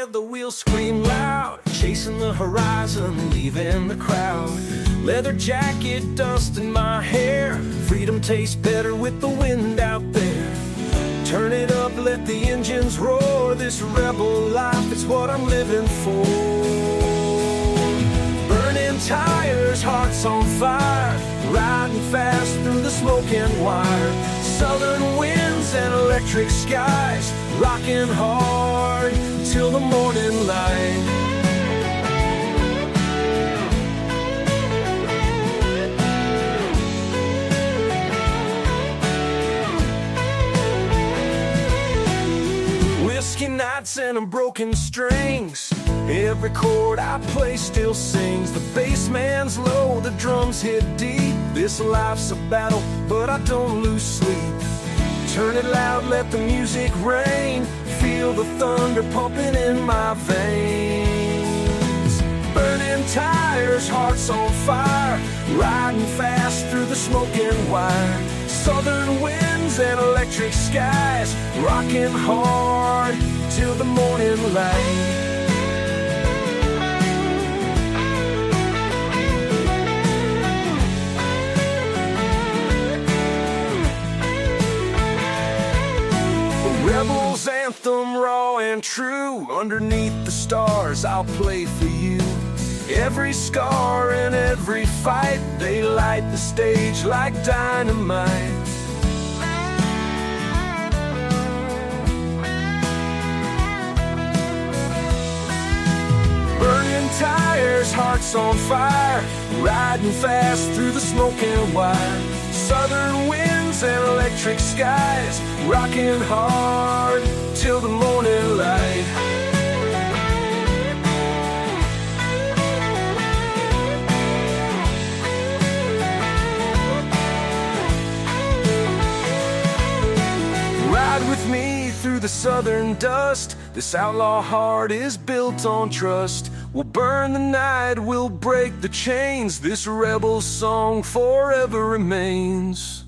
The wheels scream loud, chasing the horizon, leaving the crowd. Leather jacket, dust in my hair, freedom tastes better with the wind out there. Turn it up, let the engines roar, this rebel life is what I'm living for. Burning tires, hearts on fire, riding fast through the smoke and wire. Southern winds and electric skies, rocking hard till the morning light. Whiskey nights and broken strings, every chord I play still sings. The bass man's low, the drums hit deep. This life's a battle, but I don't lose sleep. Turn it loud, let the music rain, feel the thunder pumping in my veins. Burning tires, hearts on fire, riding fast through the smoke and wire. Southern winds and electric skies, rocking hard till the morning light. Rebel's anthem, raw and true, underneath the stars I'll play for you. Every scar and every fight, they light the stage like dynamite. Burning tires, hearts on fire, riding fast through the smoke and wire. Southern winds and electric skies, rocking hard till the morning light. Ride with me through the southern dust, this outlaw heart is built on trust. We'll burn the night, we'll break the chains, this rebel song forever remains.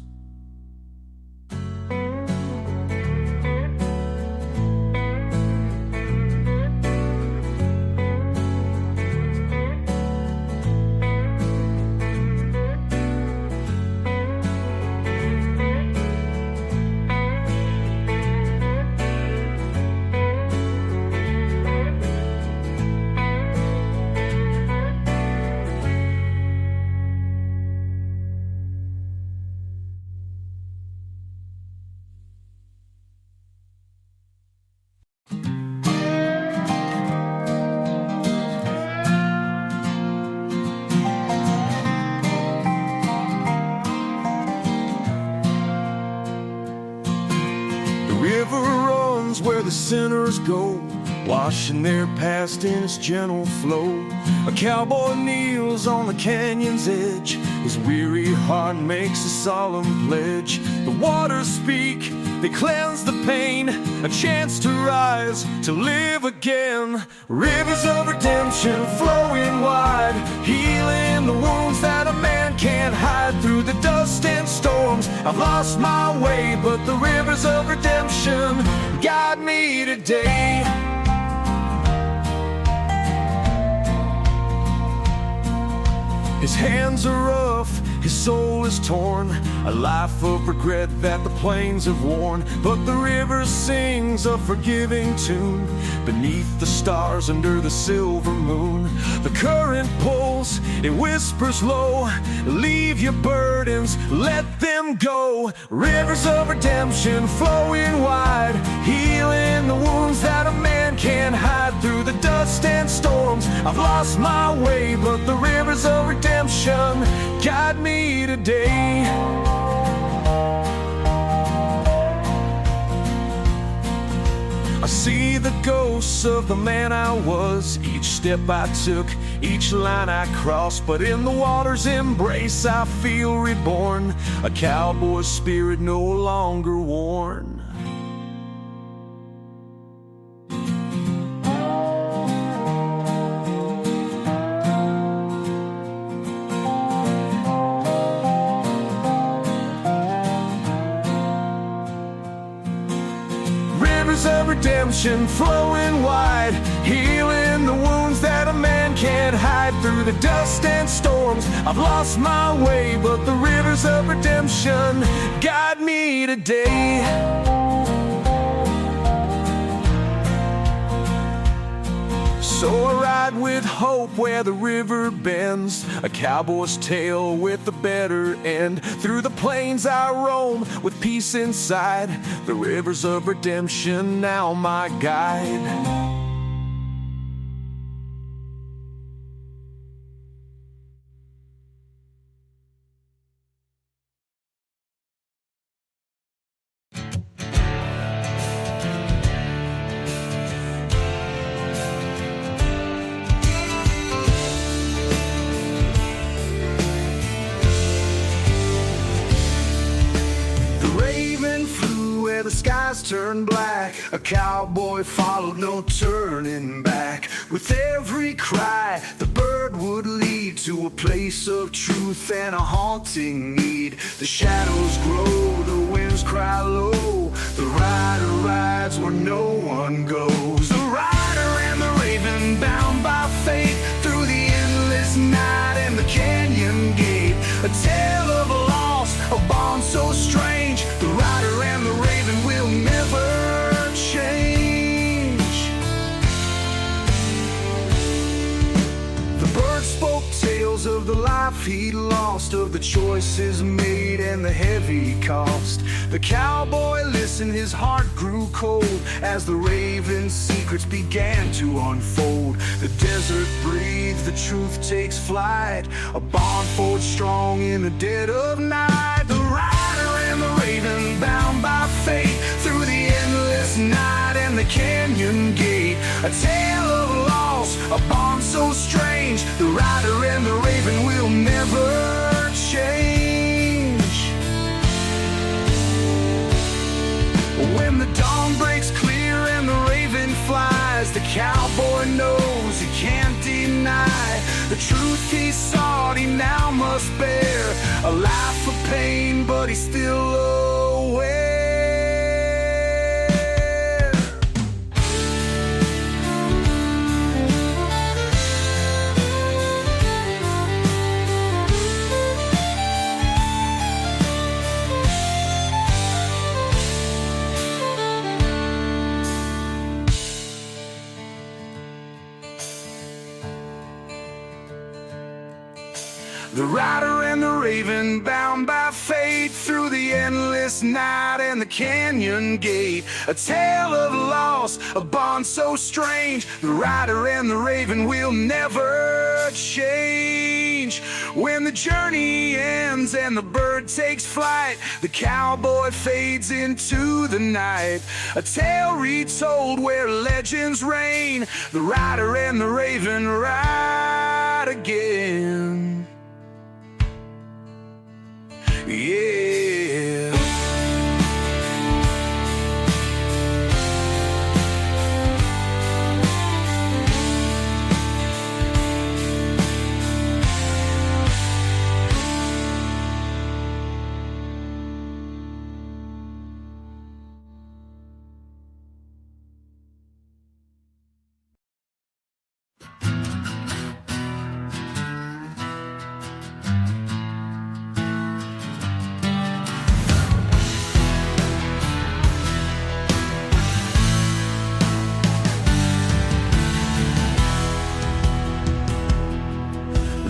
Where the sinners go, washing their past in its gentle flow. A cowboy kneels on the canyon's edge, his weary heart makes a solemn pledge. The waters speak, they cleanse the pain, a chance to rise, to live again. Rivers of redemption flowing wide, healing the wounds that a man can't hide. Through the dust and storms, I've lost my way, but the rivers of redemption guide me today. His hands are rough, his soul is torn, a life of regret that the plains have worn. But the river sings a forgiving tune beneath the stars under the silver moon. The current pulls, it whispers low, leave your burdens, let them go. Rivers of redemption flowing wide, healing the wounds that a man can't hide. Through the dust and storms, I've lost my way, but the rivers of redemption guide me today. A see the ghosts of the man I was. Each step I took, each line I crossed, but in the water's embrace I feel reborn, a cowboy spirit no longer worn. Of redemption flowing wide, healing the wounds that a man can't hide. Through the dust and storms I've lost my way, but the rivers of redemption guide me today. So I ride with hope where the river bends, a cowboy's tale with a better end. Through the plains I roam with peace inside, the rivers of redemption now my guide. The skies turned black, a cowboy followed, no turning back. With every cry, the bird would lead to a place of truth and a haunting need. The shadows grow, the winds cry low, the rider rides where no one goes. The rider and the raven, bound by fate, through the endless night and the canyon gate. A tale of a loss, a bond so strange, the rider and the raven will never change. The bird spoke tales of the life he'd lost, of the choices made and the heavy cost. The cowboy listened, his heart grew cold as the raven's secrets began to unfold. The desert breathes, the truth takes flight, a bond forged strong in the dead of night. The rider and the raven, bound by fate, through the endless night and the canyon gate. A tale of loss, a bond so strange, the rider and the raven will never change. When the dawn breaks clear and the raven flies, the cowboy knows he can't deny the truth he sought, he now must bear. A life of pain, but he's still aware. The rider and the raven, bound by fate, through the endless night and the canyon gate. A tale of loss, a bond so strange, the rider and the raven will never change. When the journey ends and the bird takes flight, the cowboy fades into the night. A tale retold where legends reign, the rider and the raven ride again. Yeah.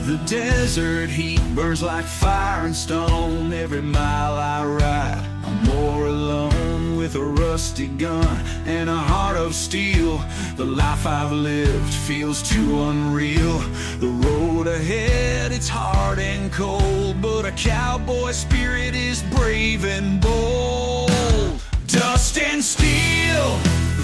The desert heat burns like fire and stone. Every mile I ride, I'm more alone. With a rusty gun and a heart of steel, the life I've lived feels too unreal. The road ahead, it's hard and cold, but a cowboy spirit is brave and bold. Dust and steel,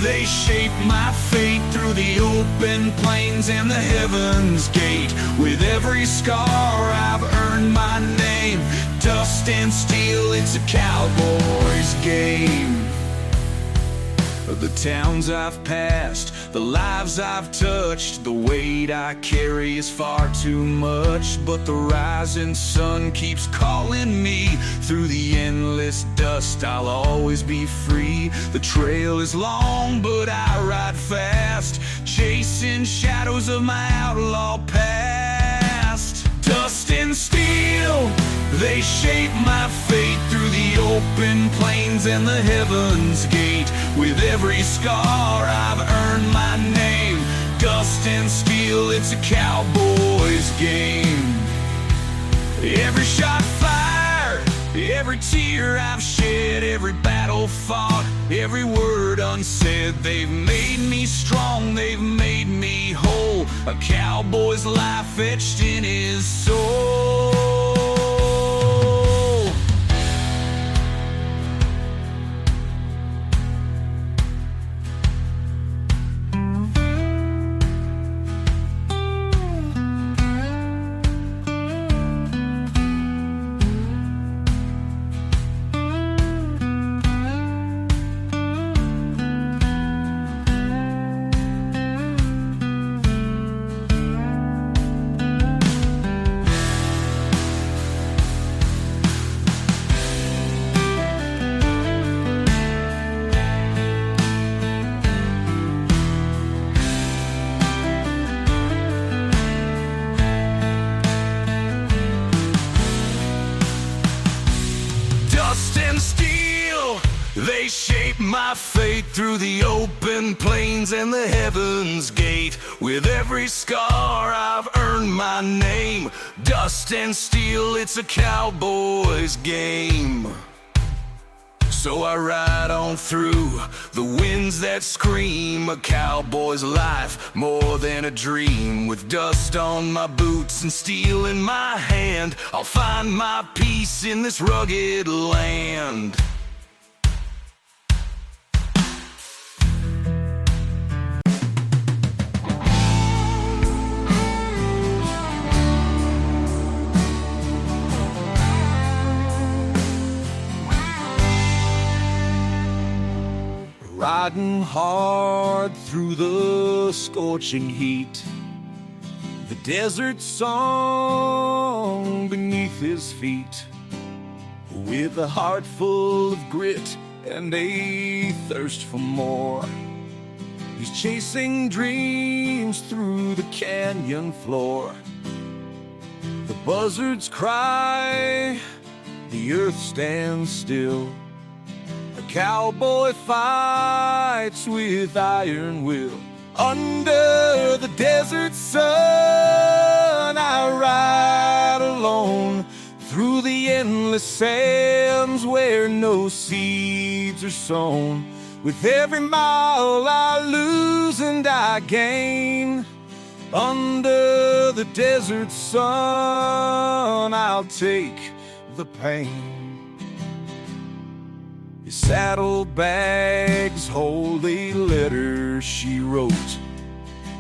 They shape my fate through the open plains and the heaven's gate. With every scar I've earned my name. Dust and steel, it's a cowboy's game. The towns I've passed, the lives I've touched, the weight I carry is far too much. But the rising sun keeps calling me. Through the endless dust I'll always be free. The trail is long but I ride fast, chasing shadows of my outlaw past. Dust and steel, they shape my fate through the open plains and the heaven's gate. With every scar I've earned my name. Dust and steel, it's a cowboy's game. Every shot fired, every tear I've shed, every battle fought, every word unsaid. They've made me strong, they've made me whole. A cowboy's life etched in his soul. They shape my fate through the open plains and the heaven's gate. With every scar I've earned my name. Dust and steel, it's a cowboy's game. So I ride on through the winds that scream. A cowboy's life, more than a dream. With dust on my boots and steel in my hand, I'll find my peace in this rugged land. Riding hard through the scorching heat, the desert song beneath his feet. With a heart full of grit and a thirst for more, he's chasing dreams through the canyon floor. The buzzards cry, the earth stands still. A cowboy fights with iron will. Under the desert sun I ride alone, through the endless sands where no seeds are sown. With every mile I lose and I gain. Under the desert sun I'll take the pain. His saddlebags hold a letter she wrote,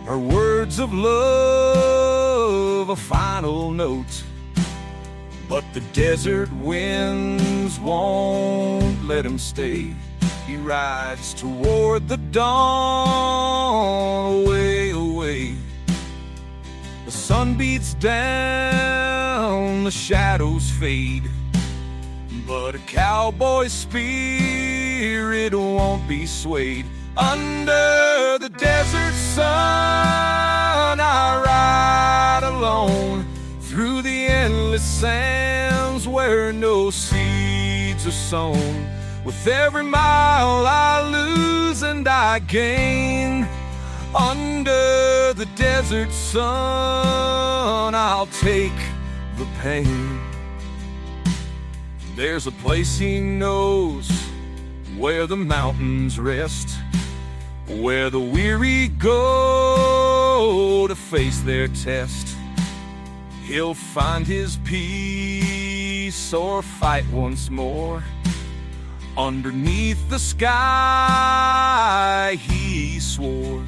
her words of love, a final note. But the desert winds won't let him stay. He rides toward the dawn, away, away. The sun beats down, the shadows fade, but a cowboy's spirit won't be swayed. Under the desert sun I ride alone, through the endless sands where no seeds are sown. With every mile I lose and I gain. Under the desert sun I'll take the pain. There's a place he knows where the mountains rest, where the weary go to face their test. He'll find his peace or fight once more. Underneath the sky, he swore.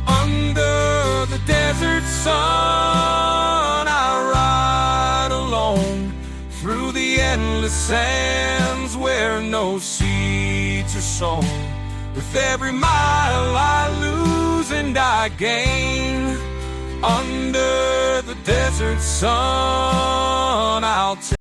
Under the desert sun, I ride alone through the endless sands where no seeds are sown. With every mile I lose and I gain. Under the desert sun, I'll take.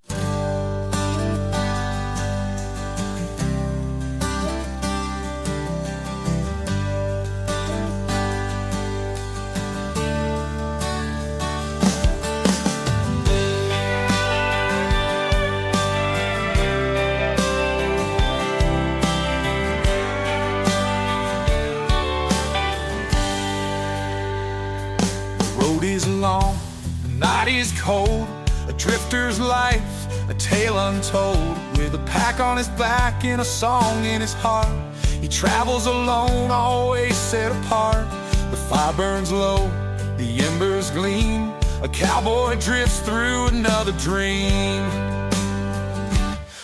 Long, the night is cold, a drifter's life, a tale untold. With a pack on his back and a song in his heart, he travels alone, always set apart. The fire burns low, the embers gleam, a cowboy drifts through another dream.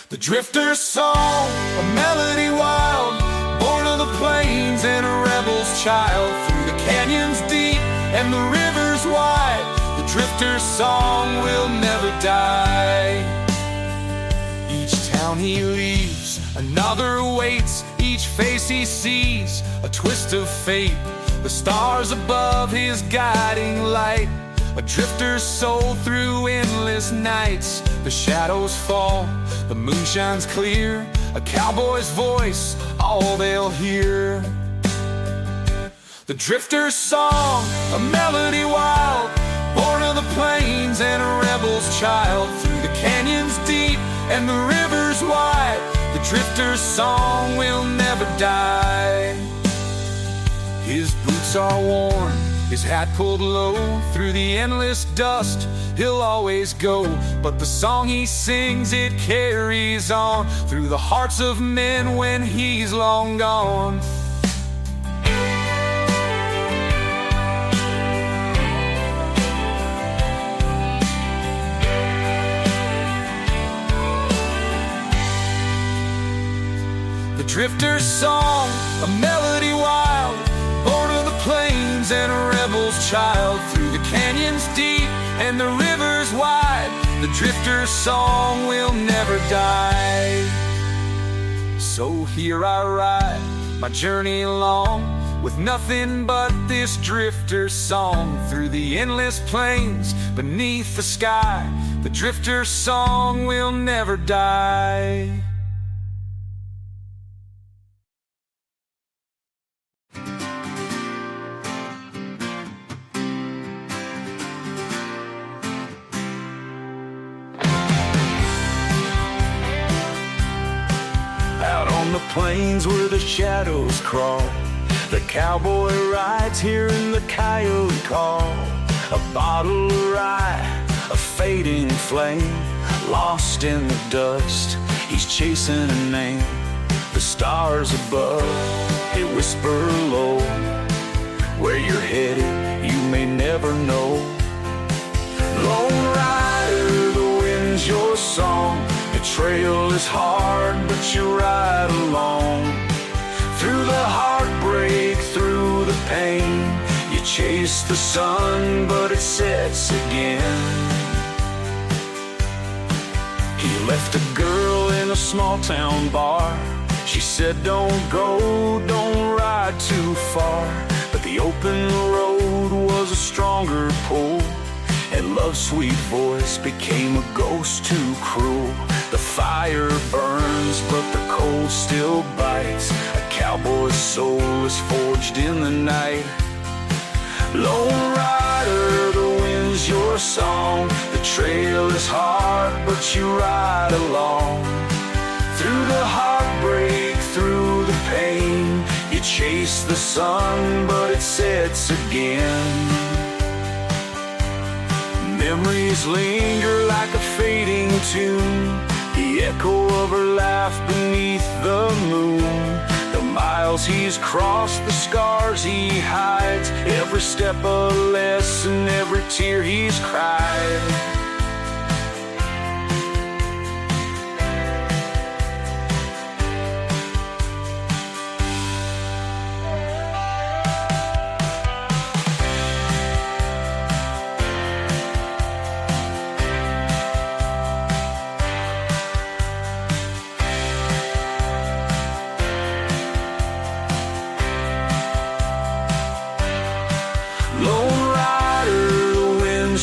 The drifter's song, a melody wild, born of the plains and a rebel's child. Through the canyons deep and the rivers wide, the drifter's song will never die. Each town he leaves, another awaits. Each face he sees, a twist of fate. The stars above his guiding light. A drifter's soul through endless nights. The shadows fall, the moon shines clear. A cowboy's voice, all they'll hear. The drifter's song, a melody wild, born of the plains and a rebel's child. Through the canyons deep and the rivers wide, the drifter's song will never die. His boots are worn, his hat pulled low. Through the endless dust he'll always go. But the song he sings, it carries on through the hearts of men when he's long gone. The drifter's song, a melody wild, born of the plains and a rebel's child. Through the canyons deep and the rivers wide, the drifter's song will never die. So here I ride, my journey long, with nothing but this drifter's song. Through the endless plains, beneath the sky, the drifter's song will never die. The plains where the shadows crawl, the cowboy rides hearing the coyote call. A bottle of rye, a fading flame, lost in the dust, he's chasing a name. The stars above, they whisper low, where you're headed you may never know. Lone rider, the wind's your song. The trail is hard, but you ride along. Through the heartbreak, through the pain, you chase the sun, but it sets again. He left a girl in a small town bar. She said, don't go, don't ride too far. But the open road was a stronger pull, and love's sweet voice became a ghost too cruel. The fire burns, but the cold still bites. A cowboy's soul is forged in the night. Lone rider, the wind's your song. The trail is hard, but you ride along. Through the heartbreak, through the pain, you chase the sun, but it sets again. Memories linger like a fading tune, the echo of her laugh beneath the moon. The miles he's crossed, the scars he hides, every step a lesson, every tear he's cried.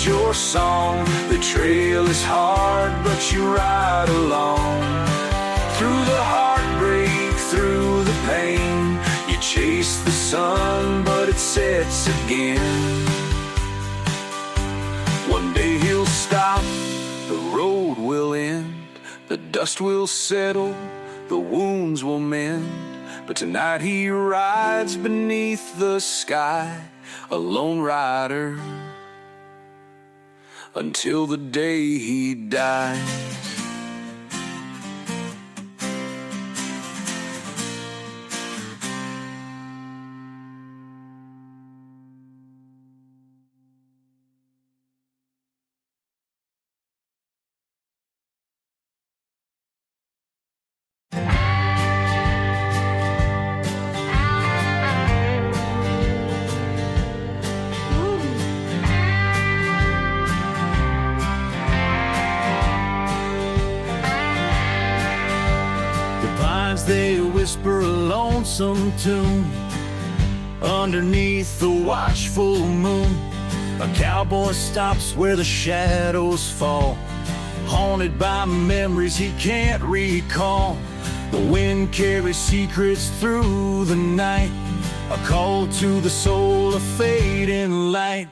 Your song, the trail is hard, but you ride along. Through the heartbreak, through the pain, you chase the sun, but it sets again. One day he'll stop, the road will end, the dust will settle, the wounds will mend. But tonight he rides beneath the sky, a lone rider, until the day he dies. They whisper a lonesome tune underneath the watchful moon. A cowboy stops where the shadows fall, haunted by memories he can't recall. The wind carries secrets through the night, a call to the soul, a fading light.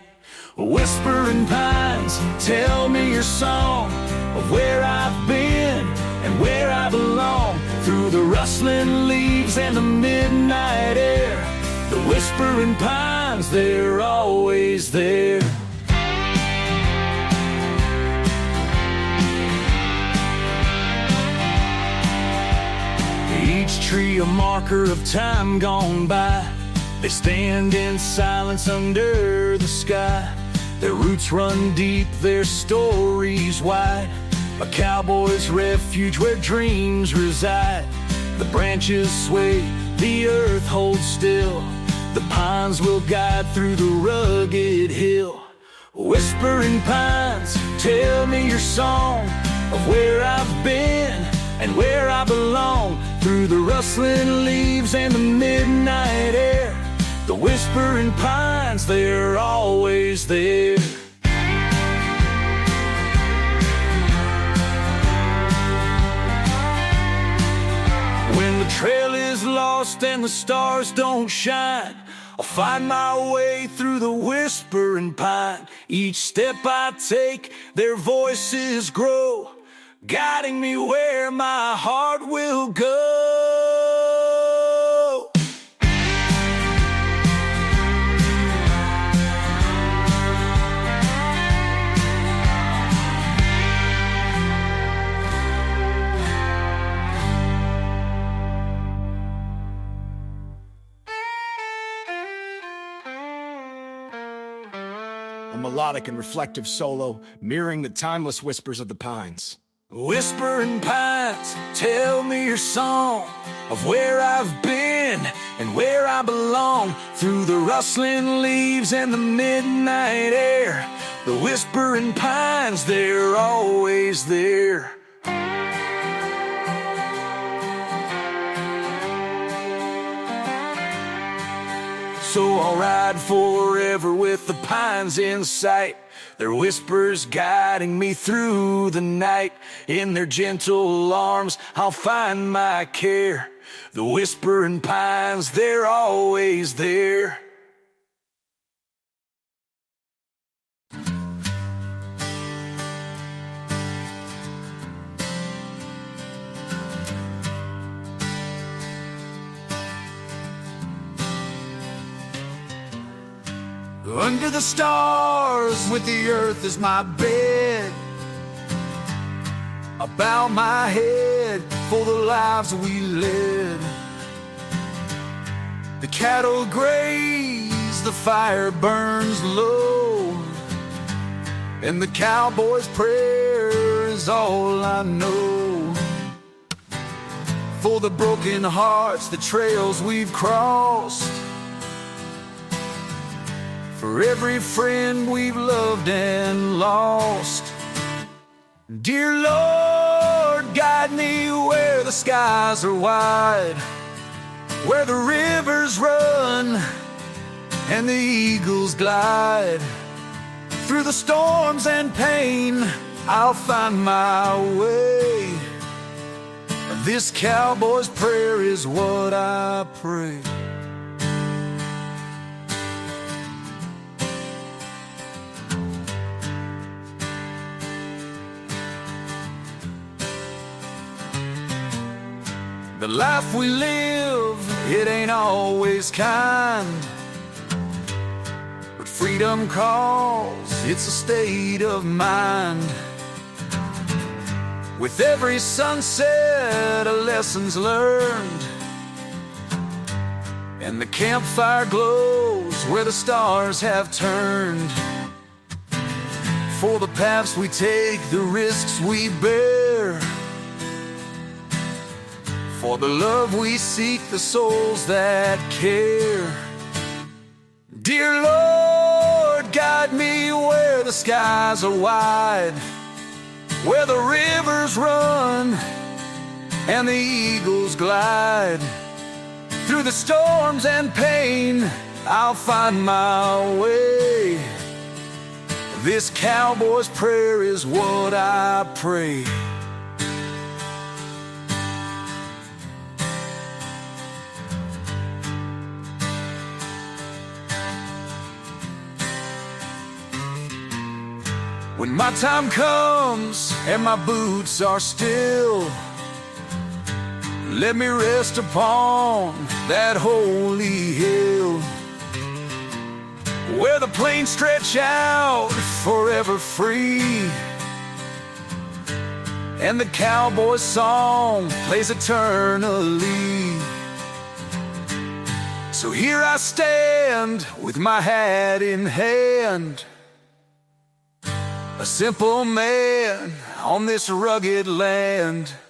Whispering pines, tell me your song of where I've been and where I belong. Through the rustling leaves and the midnight air, the whispering pines, they're always there. Each tree a marker of time gone by, they stand in silence under the sky. Their roots run deep, their stories wide, a cowboy's refuge where dreams reside. The branches sway, the earth holds still, the pines will guide through the rugged hill. Whispering pines, tell me your song of where I've been and where I belong. Through the rustling leaves and the midnight air, the whispering pines, they're always there. When the trail is lost and the stars don't shine, I'll find my way through the whispering pine. Each step I take, their voices grow, guiding me where my heart will go. A melodic and reflective solo, mirroring the timeless whispers of the pines. Whispering pines, tell me your song of where I've been and where I belong. Through the rustling leaves and the midnight air, the whispering pines, they're always there. So I'll ride forever with the pines in sight, their whispers guiding me through the night. In their gentle arms I'll find my care. The whispering pines, they're always there. Under the stars, with the earth as my bed, I bow my head for the lives we led. The cattle graze, the fire burns low, and the cowboy's prayer is all I know. For the broken hearts, the trails we've crossed, for every friend we've loved and lost. Dear Lord, guide me where the skies are wide, where the rivers run and the eagles glide. Through the storms and pain, I'll find my way. This cowboy's prayer is what I pray. The life we live, it ain't always kind, but freedom calls, it's a state of mind. With every sunset, a lesson's learned, and the campfire glows where the stars have turned. For the paths we take, the risks we bear, for the love we seek, the souls that care. Dear Lord, guide me where the skies are wide, where the rivers run and the eagles glide. Through the storms and pain, I'll find my way. This cowboy's prayer is what I pray. When my time comes and my boots are still, let me rest upon that holy hill, where the plains stretch out forever free, and the cowboy's song plays eternally. So here I stand with my hat in hand, a simple man on this rugged land.